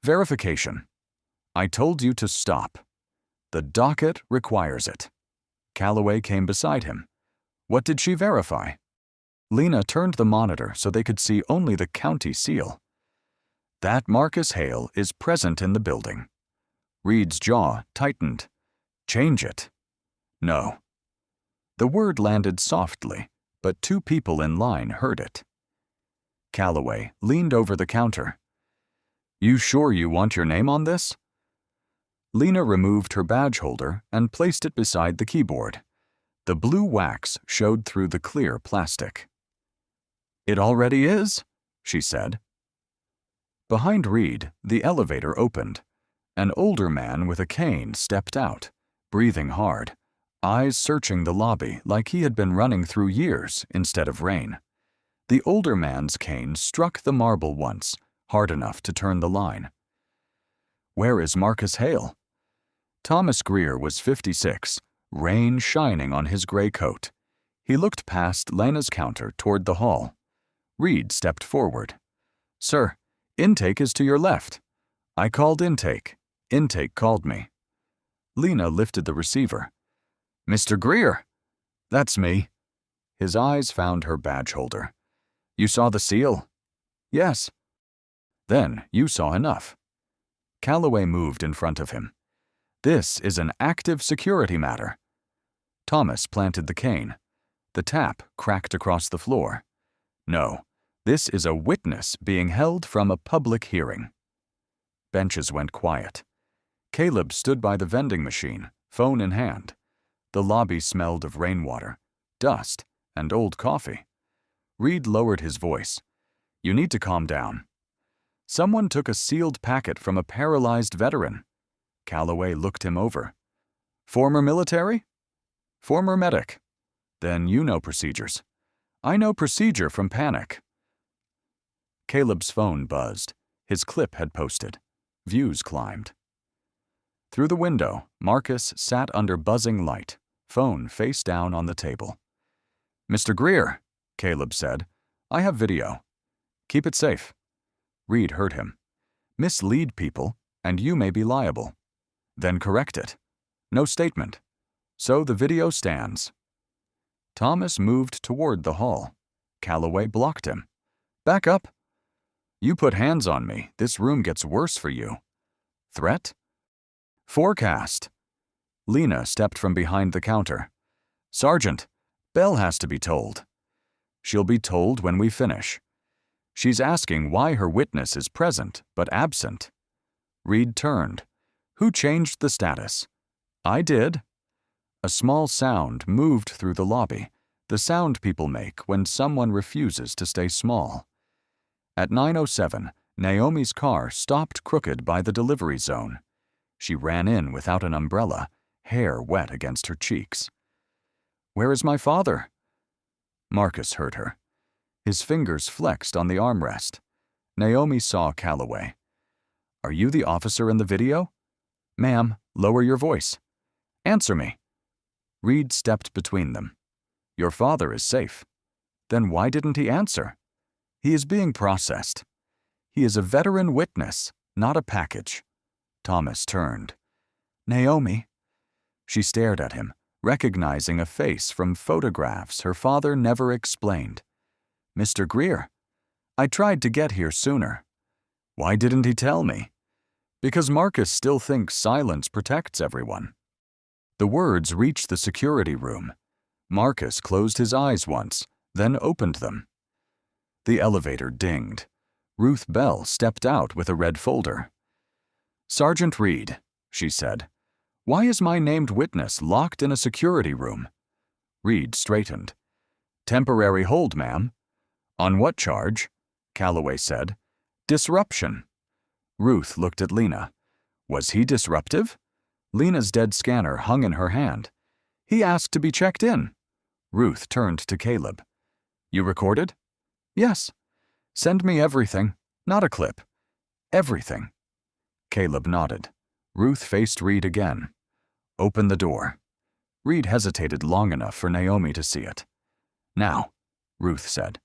"Verification." "I told you to stop." "The docket requires it." Calloway came beside him. "What did she verify?" Lena turned the monitor so they could see only the county seal. "That Marcus Hale is present in the building." Reed's jaw tightened. "Change it." "No." The word landed softly, but 2 people in line heard it. Calloway leaned over the counter. "You sure you want your name on this?" Lena removed her badge holder and placed it beside the keyboard. The blue wax showed through the clear plastic. "It already is," she said. Behind Reed, the elevator opened. An older man with a cane stepped out, breathing hard, eyes searching the lobby like he had been running through years instead of rain. The older man's cane struck the marble once, hard enough to turn the line. "Where is Marcus Hale?" Thomas Greer was 56, rain shining on his gray coat. He looked past Lena's counter toward the hall. Reed stepped forward. "Sir, intake is to your left. I called intake. Intake called me. Lena lifted the receiver. Mr. Greer! That's me. His eyes found her badge holder. You saw the seal? Yes. Then you saw enough. Calloway moved in front of him. This is an active security matter. Thomas planted the cane. The tap cracked across the floor. No, this is a witness being held from a public hearing. Benches went quiet. Caleb stood by the vending machine, phone in hand. The lobby smelled of rainwater, dust, and old coffee. Reed lowered his voice. You need to calm down. Someone took a sealed packet from a paralyzed veteran. Calloway looked him over. Former military? Former medic. Then you know procedures. I know procedure from panic. Caleb's phone buzzed. His clip had posted. Views climbed. Through the window, Marcus sat under buzzing light, phone face down on the table. Mr. Greer, Caleb said, I have video. Keep it safe. Reed heard him. Mislead people, and you may be liable. Then correct it. No statement. So the video stands. Thomas moved toward the hall. Calloway blocked him. Back up. You put hands on me, this room gets worse for you. Threat? Forecast. Lena stepped from behind the counter. Sergeant, Belle has to be told. She'll be told when we finish. She's asking why her witness is present but absent. Reed turned. Who changed the status? I did. A small sound moved through the lobby, the sound people make when someone refuses to stay small. At 9:07, Naomi's car stopped crooked by the delivery zone. She ran in without an umbrella, hair wet against her cheeks. Where is my father? Marcus heard her. His fingers flexed on the armrest. Naomi saw Calloway. Are you the officer in the video? Ma'am, lower your voice. Answer me. Reed stepped between them. Your father is safe. Then why didn't he answer? He is being processed. He is a veteran witness, not a package. Thomas turned. Naomi. She stared at him, recognizing a face from photographs her father never explained. Mr. Greer. I tried to get here sooner. Why didn't he tell me? Because Marcus still thinks silence protects everyone. The words reached the security room. Marcus closed his eyes once, then opened them. The elevator dinged. Ruth Bell stepped out with a red folder. Sergeant Reed, she said, why is my named witness locked in a security room? Reed straightened. Temporary hold, ma'am. On what charge? Calloway said. Disruption. Ruth looked at Lena. Was he disruptive? Lena's dead scanner hung in her hand. He asked to be checked in. Ruth turned to Caleb. You recorded? Yes. Send me everything, not a clip. Everything. Caleb nodded. Ruth faced Reed again. Open the door. Reed hesitated long enough for Naomi to see it. Now, Ruth said.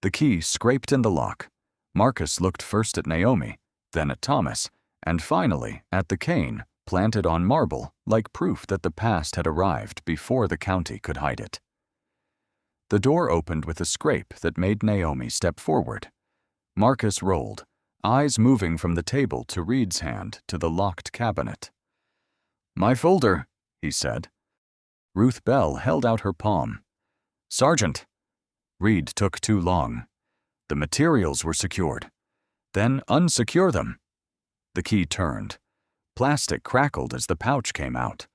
The key scraped in the lock. Marcus looked first at Naomi, then at Thomas, and finally at the cane planted on marble like proof that the past had arrived before the county could hide it. The door opened with a scrape that made Naomi step forward. Marcus rolled, eyes moving from the table to Reed's hand to the locked cabinet. My folder, he said. Ruth Bell held out her palm. Sergeant. Reed took too long. The materials were secured. Then unsecure them. The key turned. Plastic crackled as the pouch came out.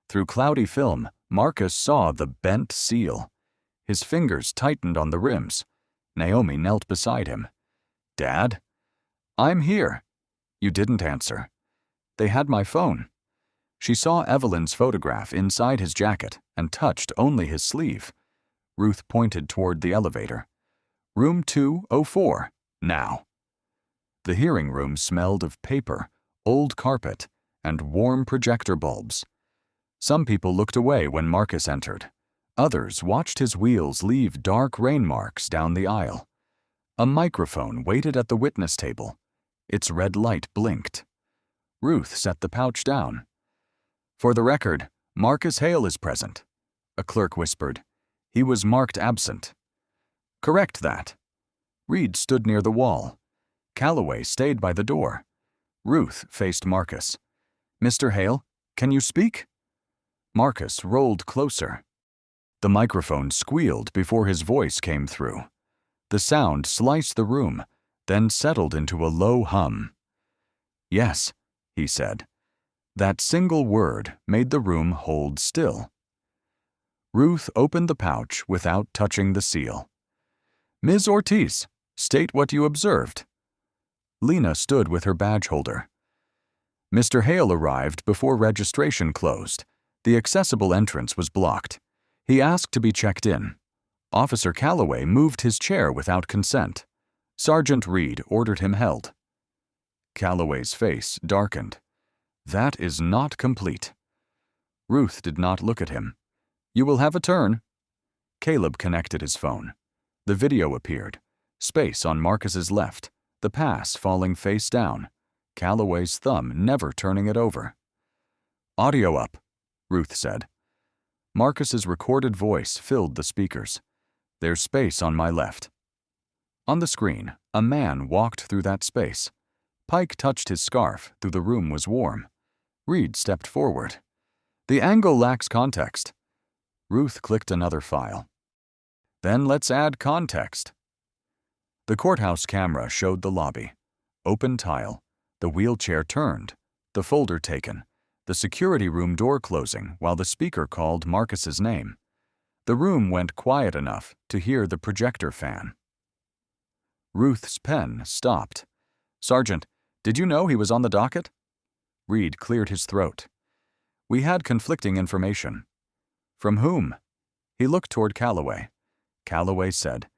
Through cloudy film, Marcus saw the bent seal. His fingers tightened on the rims. Naomi knelt beside him. Dad? I'm here. You didn't answer. They had my phone. She saw Evelyn's photograph inside his jacket and touched only his sleeve. Ruth pointed toward the elevator. Room 204, now. The hearing room smelled of paper, old carpet, and warm projector bulbs. Some people looked away when Marcus entered. Others watched his wheels leave dark rain marks down the aisle. A microphone waited at the witness table. Its red light blinked. Ruth set the pouch down. "For the record, Marcus Hale is present," a clerk whispered. "He was marked absent." "Correct that." Reed stood near the wall. Calloway stayed by the door. Ruth faced Marcus. "Mr. Hale, can you speak?" Marcus rolled closer. The microphone squealed before his voice came through. The sound sliced the room, then settled into a low hum. "Yes," he said. That single word made the room hold still. Ruth opened the pouch without touching the seal. "Ms. Ortiz, state what you observed." Lena stood with her badge holder. "Mr. Hale arrived before registration closed. The accessible entrance was blocked. He asked to be checked in. Officer Calloway moved his chair without consent. Sergeant Reed ordered him held." Calloway's face darkened. "That is not complete." Ruth did not look at him. "You will have a turn." Caleb connected his phone. The video appeared. Space on Marcus's left, the pass falling face down, Calloway's thumb never turning it over. "Audio up," Ruth said. Marcus's recorded voice filled the speakers. "There's space on my left." On the screen, a man walked through that space. Pike touched his scarf, though the room was warm. Reed stepped forward. "The angle lacks context." Ruth clicked another file. "Then let's add context." The courthouse camera showed the lobby. Open tile. The wheelchair turned. The folder taken. The security room door closing while the speaker called Marcus's name. The room went quiet enough to hear the projector fan. Ruth's pen stopped. "Sergeant, did you know he was on the docket?" Reed cleared his throat. "We had conflicting information." "From whom?" He looked toward Calloway. Calloway said,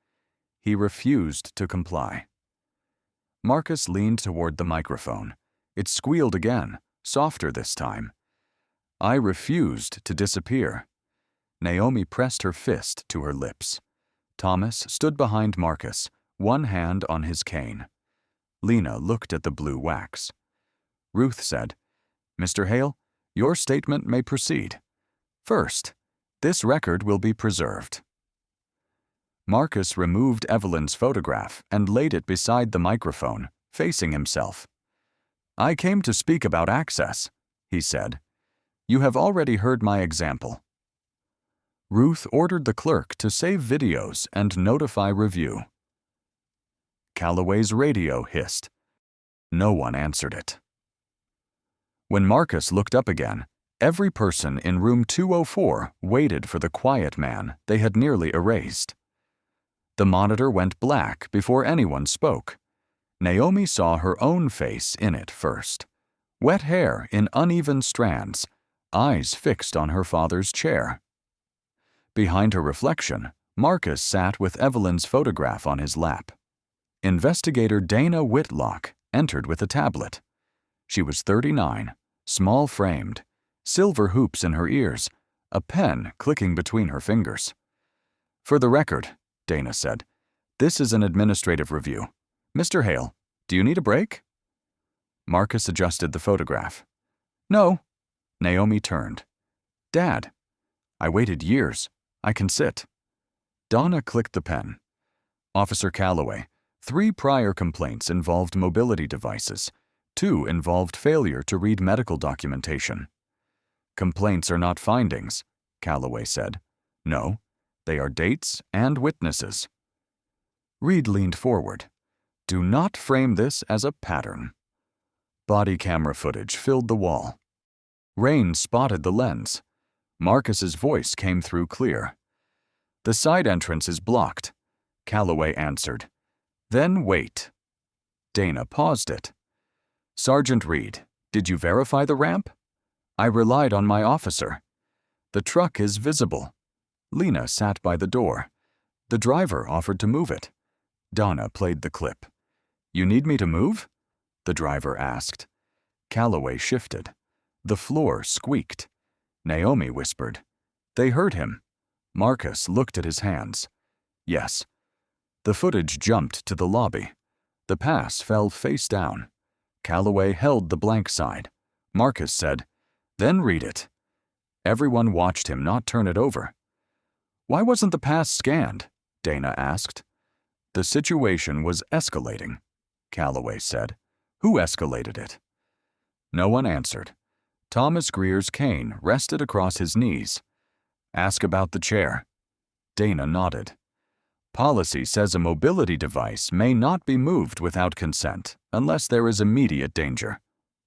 "He refused to comply." Marcus leaned toward the microphone. It squealed again, softer this time. "I refused to disappear." Naomi pressed her fist to her lips. Thomas stood behind Marcus, one hand on his cane. Lena looked at the blue wax. Ruth said, "Mr. Hale, your statement may proceed. First, this record will be preserved." Marcus removed Evelyn's photograph and laid it beside the microphone, facing himself. "I came to speak about access," he said. "You have already heard my example." Ruth ordered the clerk to save videos and notify review. Calloway's radio hissed. No one answered it. When Marcus looked up again, every person in room 204 waited for the quiet man they had nearly erased. The monitor went black before anyone spoke. Naomi saw her own face in it first. Wet hair in uneven strands, eyes fixed on her father's chair. Behind her reflection, Marcus sat with Evelyn's photograph on his lap. Investigator Dana Whitlock entered with a tablet. She was 39, small-framed, silver hoops in her ears, a pen clicking between her fingers. "For the record," Dana said, "this is an administrative review. Mr. Hale, do you need a break?" Marcus adjusted the photograph. "No." Naomi turned. "Dad." "I waited years. I can sit." Donna clicked the pen. "Officer Calloway, 3 prior complaints involved mobility devices. 2 involved failure to read medical documentation." "Complaints are not findings," Calloway said. "No, they are dates and witnesses." Reed leaned forward. "Do not frame this as a pattern." Body camera footage filled the wall. Rain spotted the lens. Marcus's voice came through clear. "The side entrance is blocked," Calloway answered. "Then wait." Dana paused it. "Sergeant Reed, did you verify the ramp?" "I relied on my officer." "The truck is visible." Lena sat by the door. "The driver offered to move it." Donna played the clip. "You need me to move?" the driver asked. Calloway shifted. The floor squeaked. Naomi whispered. "They heard him." Marcus looked at his hands. "Yes." The footage jumped to the lobby. The pass fell face down. Calloway held the blank side. Marcus said, "Then read it." Everyone watched him not turn it over. "Why wasn't the pass scanned?" Dana asked. "The situation was escalating," Calloway said. "Who escalated it?" No one answered. Thomas Greer's cane rested across his knees. "Ask about the chair." Dana nodded. "Policy says a mobility device may not be moved without consent unless there is immediate danger.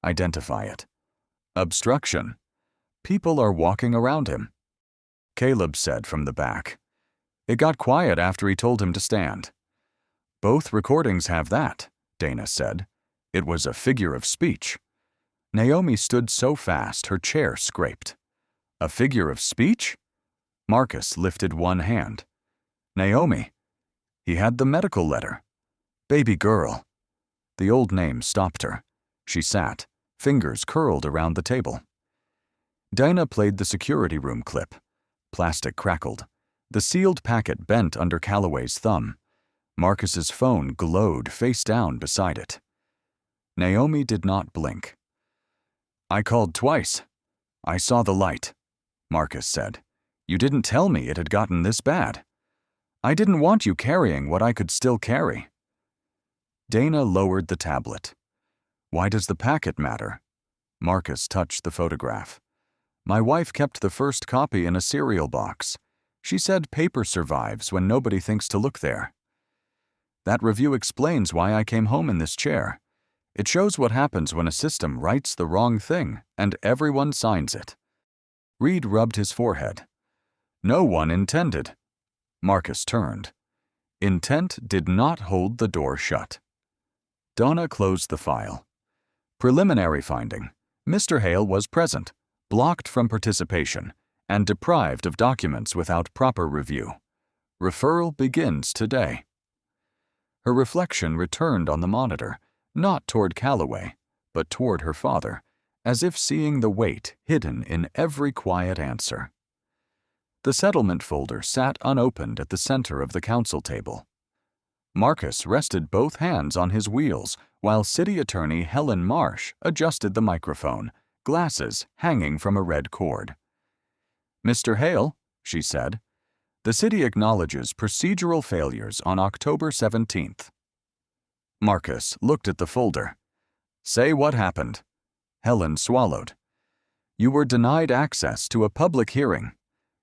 Identify it." "Obstruction. People are walking around him." Caleb said from the back. "It got quiet after he told him to stand." "Both recordings have that," Dana said. "It was a figure of speech." Naomi stood so fast her chair scraped. "A figure of speech?" Marcus lifted one hand. "Naomi. He had the medical letter." "Baby girl." The old name stopped her. She sat, fingers curled around the table. Dana played the security room clip. Plastic crackled. The sealed packet bent under Calloway's thumb. Marcus's phone glowed face down beside it. Naomi did not blink. "I called twice. I saw the light," Marcus said. "You didn't tell me it had gotten this bad. I didn't want you carrying what I could still carry." Dana lowered the tablet. "Why does the packet matter?" Marcus touched the photograph. "My wife kept the first copy in a cereal box. She said paper survives when nobody thinks to look there. That review explains why I came home in this chair. It shows what happens when a system writes the wrong thing and everyone signs it." Reed rubbed his forehead. "No one intended." Marcus turned. Intent did not hold the door shut. Donna closed the file. Preliminary finding. Mr. Hale was present, blocked from participation, and deprived of documents without proper review. Referral begins today. Her reflection returned on the monitor, not toward Calloway, but toward her father, as if seeing the weight hidden in every quiet answer. The settlement folder sat unopened at the center of the council table. Marcus rested both hands on his wheels while City Attorney Helen Marsh adjusted the microphone, glasses hanging from a red cord. "Mr. Hale," she said, "the city acknowledges procedural failures on October 17th. Marcus looked at the folder. "Say what happened." Helen swallowed. "You were denied access to a public hearing.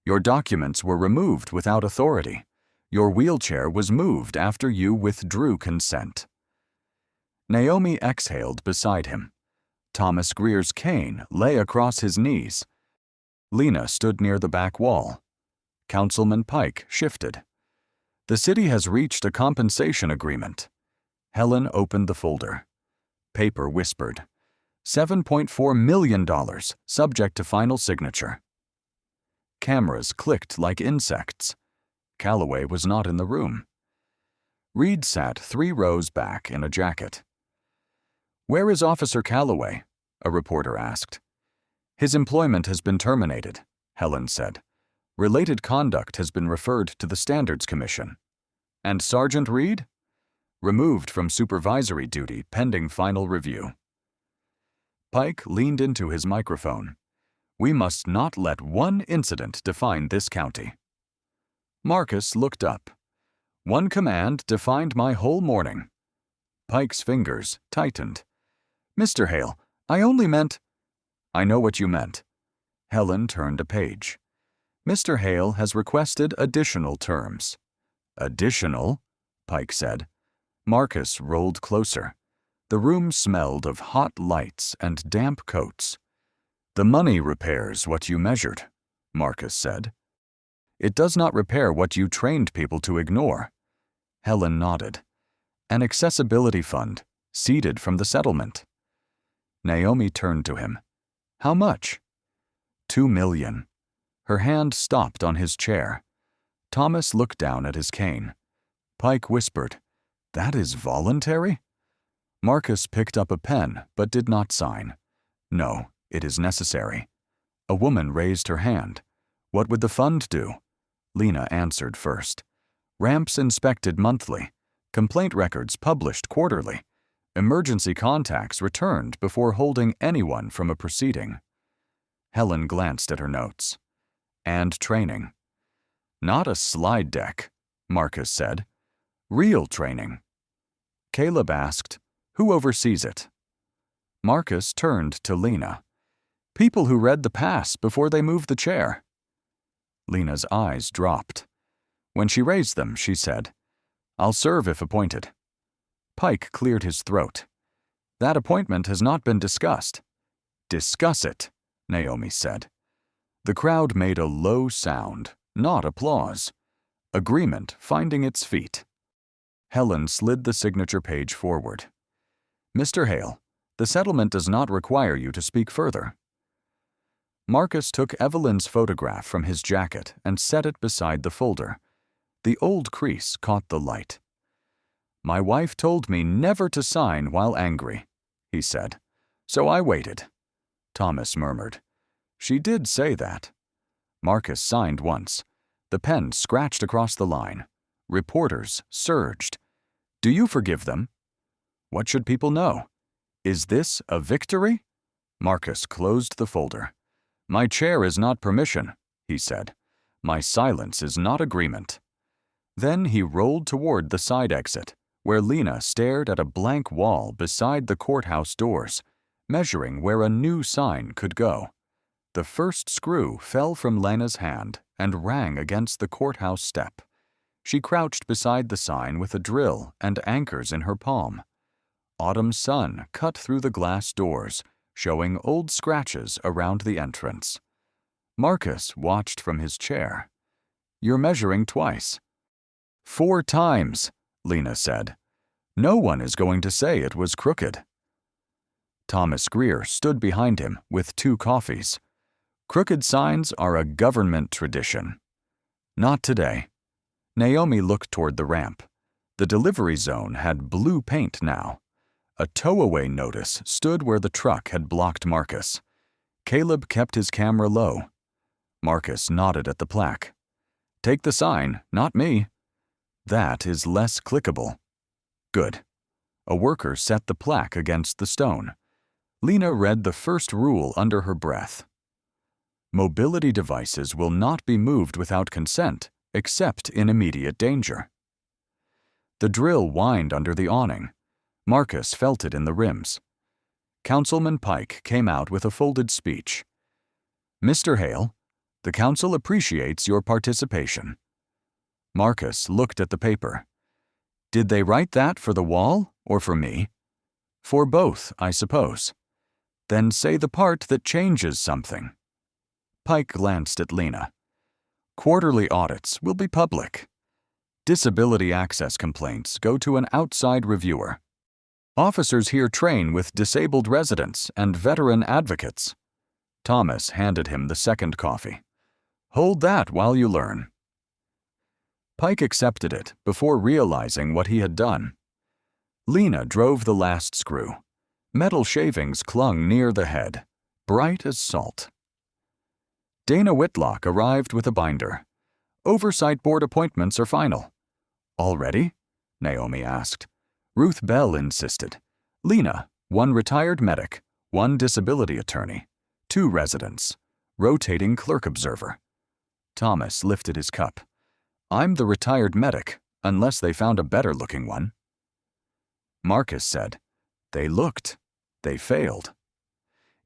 Your documents were removed without authority. Your wheelchair was moved after you withdrew consent." Naomi exhaled beside him. Thomas Greer's cane lay across his knees. Lena stood near the back wall. Councilman Pike shifted. "The city has reached a compensation agreement." Helen opened the folder. Paper whispered. $7.4 million, subject to final signature. Cameras clicked like insects. Calloway was not in the room. Reed sat 3 rows back in a jacket. "Where is Officer Calloway?" a reporter asked. "His employment has been terminated," Helen said. "Related conduct has been referred to the Standards Commission." "And Sergeant Reed?" "Removed from supervisory duty pending final review." Pike leaned into his microphone. "We must not let one incident define this county." Marcus looked up. "One command defined my whole morning." Pike's fingers tightened. "Mr. Hale, I only meant—" "I know what you meant." Helen turned a page. "Mr. Hale has requested additional terms." "Additional?" Pike said. Marcus rolled closer. The room smelled of hot lights and damp coats. "The money repairs what you measured," Marcus said. "It does not repair what you trained people to ignore." Helen nodded. "An accessibility fund, seeded from the settlement." Naomi turned to him. "How much?" $2 million. Her hand stopped on his chair. Thomas looked down at his cane. Pike whispered, "That is voluntary?" Marcus picked up a pen but did not sign. "No, it is necessary." A woman raised her hand. "What would the fund do?" Lena answered first. "Ramps inspected monthly. Complaint records published quarterly. Emergency contacts returned before holding anyone from a proceeding. Helen glanced at her notes. And training. Not a slide deck, Marcus said. Real training. Caleb asked, who oversees it? Marcus turned to Lena. People who read the pass before they moved the chair. Lena's eyes dropped. When she raised them, she said, I'll serve if appointed. Pike cleared his throat. That appointment has not been discussed. Discuss it, Naomi said. The crowd made a low sound, not applause. Agreement finding its feet. Helen slid the signature page forward. Mr. Hale, the settlement does not require you to speak further. Marcus took Evelyn's photograph from his jacket and set it beside the folder. The old crease caught the light. My wife told me never to sign while angry, he said. So I waited. Thomas murmured. She did say that. Marcus signed once. The pen scratched across the line. Reporters surged. Do you forgive them? What should people know? Is this a victory? Marcus closed the folder. My chair is not permission, he said. My silence is not agreement. Then he rolled toward the side exit, where Lena stared at a blank wall beside the courthouse doors, measuring where a new sign could go. The first screw fell from Lena's hand and rang against the courthouse step. She crouched beside the sign with a drill and anchors in her palm. Autumn sun cut through the glass doors, showing old scratches around the entrance. Marcus watched from his chair. You're measuring twice. 4 times, Lena said. No one is going to say it was crooked. Thomas Greer stood behind him with 2 coffees. Crooked signs are a government tradition. Not today. Naomi looked toward the ramp. The delivery zone had blue paint now. A tow-away notice stood where the truck had blocked Marcus. Caleb kept his camera low. Marcus nodded at the plaque. Take the sign, not me. That is less clickable. Good. A worker set the plaque against the stone. Lena read the first rule under her breath. Mobility devices will not be moved without consent, except in immediate danger. The drill whined under the awning. Marcus felt it in the rims. Councilman Pike came out with a folded speech. Mr. Hale, the council appreciates your participation. Marcus looked at the paper. Did they write that for the wall or for me? For both, I suppose. Then say the part that changes something. Pike glanced at Lena. Quarterly audits will be public. Disability access complaints go to an outside reviewer. Officers here train with disabled residents and veteran advocates. Thomas handed him the second coffee. Hold that while you learn. Pike accepted it before realizing what he had done. Lena drove the last screw. Metal shavings clung near the head, bright as salt. Dana Whitlock arrived with a binder. Oversight board appointments are final. Already? Naomi asked. Ruth Bell insisted. Lena, 1 retired medic, 1 disability attorney, 2 residents, rotating clerk observer. Thomas lifted his cup. I'm the retired medic, unless they found a better-looking one. Marcus said, They looked. They failed.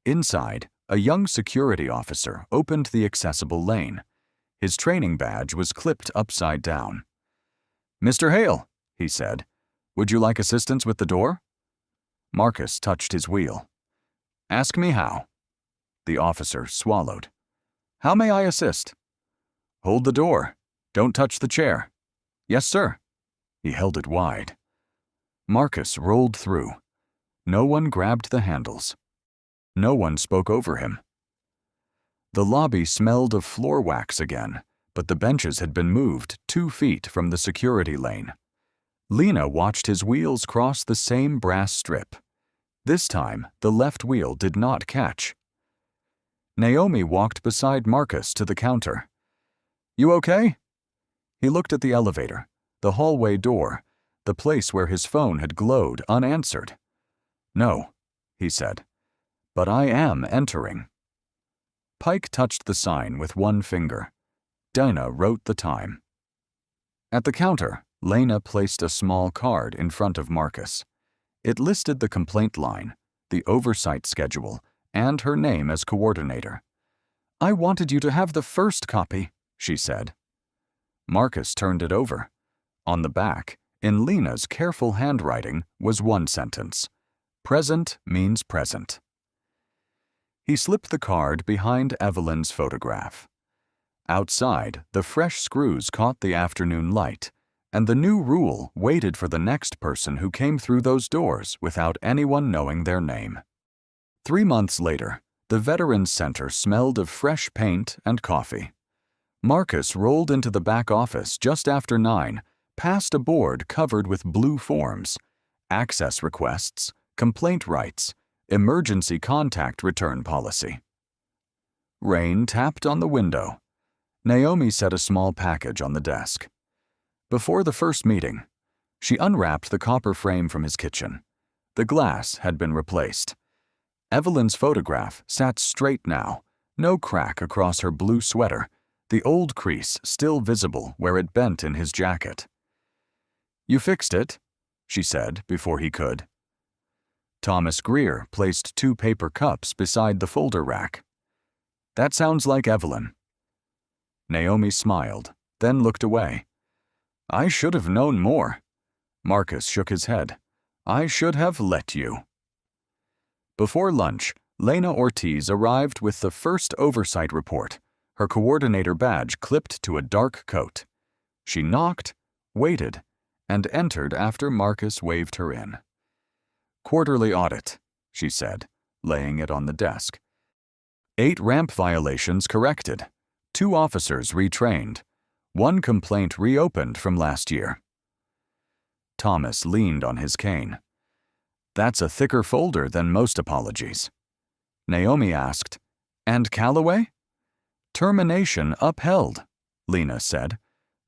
Inside, a young security officer opened the accessible lane. His training badge was clipped upside down. Mr. Hale, he said, would you like assistance with the door? Marcus touched his wheel. Ask me how. The officer swallowed. How may I assist? Hold the door. Don't touch the chair. Yes, sir. He held it wide. Marcus rolled through. No one grabbed the handles. No one spoke over him. The lobby smelled of floor wax again, but the benches had been moved 2 feet from the security lane. Lena watched his wheels cross the same brass strip. This time, the left wheel did not catch. Naomi walked beside Marcus to the counter. You okay? He looked at the elevator, the hallway door, the place where his phone had glowed unanswered. No, he said, but I am entering. Pike touched the sign with one finger. Dinah wrote the time. At the counter, Lena placed a small card in front of Marcus. It listed the complaint line, the oversight schedule, and her name as coordinator. I wanted you to have the first copy, she said. Marcus turned it over. On the back, in Lena's careful handwriting, was one sentence. Present means present. He slipped the card behind Evelyn's photograph. Outside, the fresh screws caught the afternoon light, and the new rule waited for the next person who came through those doors without anyone knowing their name. 3 months later, the Veterans Center smelled of fresh paint and coffee. Marcus rolled into the back office just after 9, past a board covered with blue forms, access requests, complaint rights, emergency contact return policy. Rain tapped on the window. Naomi set a small package on the desk. Before the first meeting, she unwrapped the copper frame from his kitchen. The glass had been replaced. Evelyn's photograph sat straight now, no crack across her blue sweater, the old crease still visible where it bent in his jacket. You fixed it, she said before he could. Thomas Greer placed 2 paper cups beside the folder rack. That sounds like Evelyn. Naomi smiled, then looked away. I should have known more. Marcus shook his head. I should have let you. Before lunch, Lena Ortiz arrived with the first oversight report, her coordinator badge clipped to a dark coat. She knocked, waited, and entered after Marcus waved her in. Quarterly audit, she said, laying it on the desk. 8 ramp violations corrected. 2 officers retrained. 1 complaint reopened from last year. Thomas leaned on his cane. That's a thicker folder than most apologies. Naomi asked, And Calloway? Termination upheld, Lena said.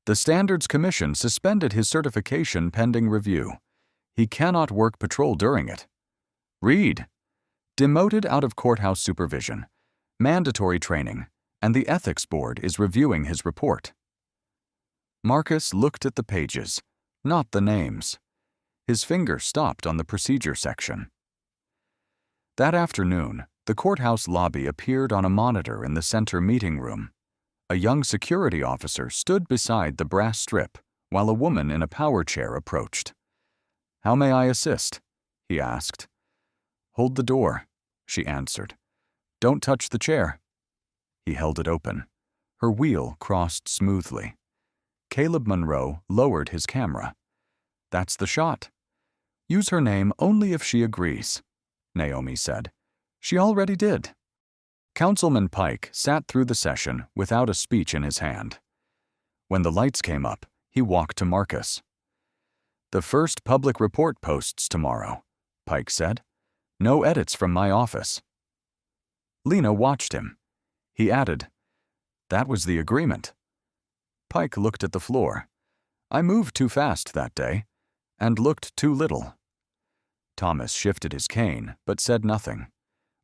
The Standards Commission suspended his certification pending review. He cannot work patrol during it. Read. Demoted out of courthouse supervision. Mandatory training, and the Ethics Board is reviewing his report. Marcus looked at the pages, not the names. His finger stopped on the procedure section. That afternoon, the courthouse lobby appeared on a monitor in the center meeting room. A young security officer stood beside the brass strip while a woman in a power chair approached. How may I assist? He asked. Hold the door, she answered. Don't touch the chair. He held it open. Her wheel crossed smoothly. Caleb Monroe lowered his camera. That's the shot. Use her name only if she agrees, Naomi said. She already did. Councilman Pike sat through the session without a speech in his hand. When the lights came up, he walked to Marcus. The first public report posts tomorrow, Pike said. No edits from my office. Lena watched him. He added, That was the agreement. Pike looked at the floor. I moved too fast that day, and looked too little. Thomas shifted his cane, but said nothing.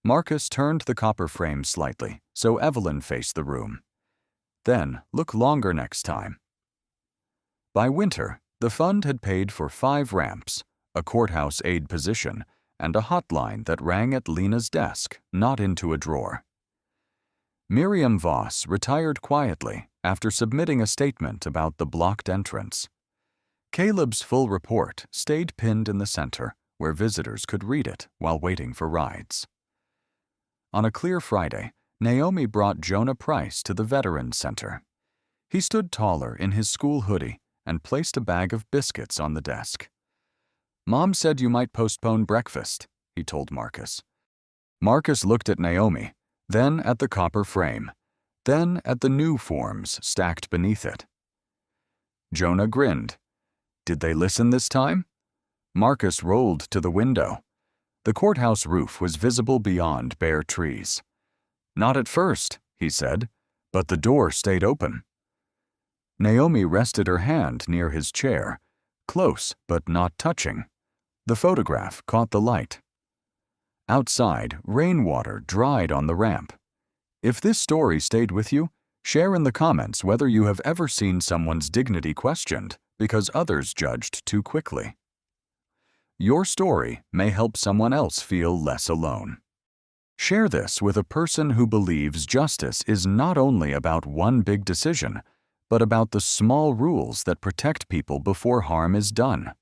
Marcus turned the copper frame slightly, so Evelyn faced the room. Then, look longer next time. By winter, the fund had paid for 5 ramps, a courthouse aide position, and a hotline that rang at Lena's desk, not into a drawer. Miriam Voss retired quietly after submitting a statement about the blocked entrance. Caleb's full report stayed pinned in the center, where visitors could read it while waiting for rides. On a clear Friday, Naomi brought Jonah Price to the Veterans Center. He stood taller in his school hoodie and placed a bag of biscuits on the desk. Mom said you might postpone breakfast, he told Marcus. Marcus looked at Naomi, then at the copper frame, then at the new forms stacked beneath it. Jonah grinned. Did they listen this time? Marcus rolled to the window. The courthouse roof was visible beyond bare trees. Not at first, he said, but the door stayed open. Naomi rested her hand near his chair, close but not touching. The photograph caught the light. Outside, rainwater dried on the ramp. If this story stayed with you, share in the comments whether you have ever seen someone's dignity questioned because others judged too quickly. Your story may help someone else feel less alone. Share this with a person who believes justice is not only about one big decision, but about the small rules that protect people before harm is done.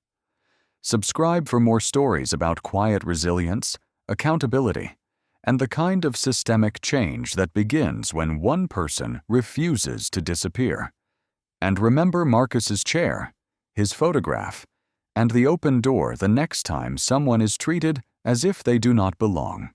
Subscribe for more stories about quiet resilience, accountability, and the kind of systemic change that begins when one person refuses to disappear. And remember Marcus's chair, his photograph, and the open door the next time someone is treated as if they do not belong.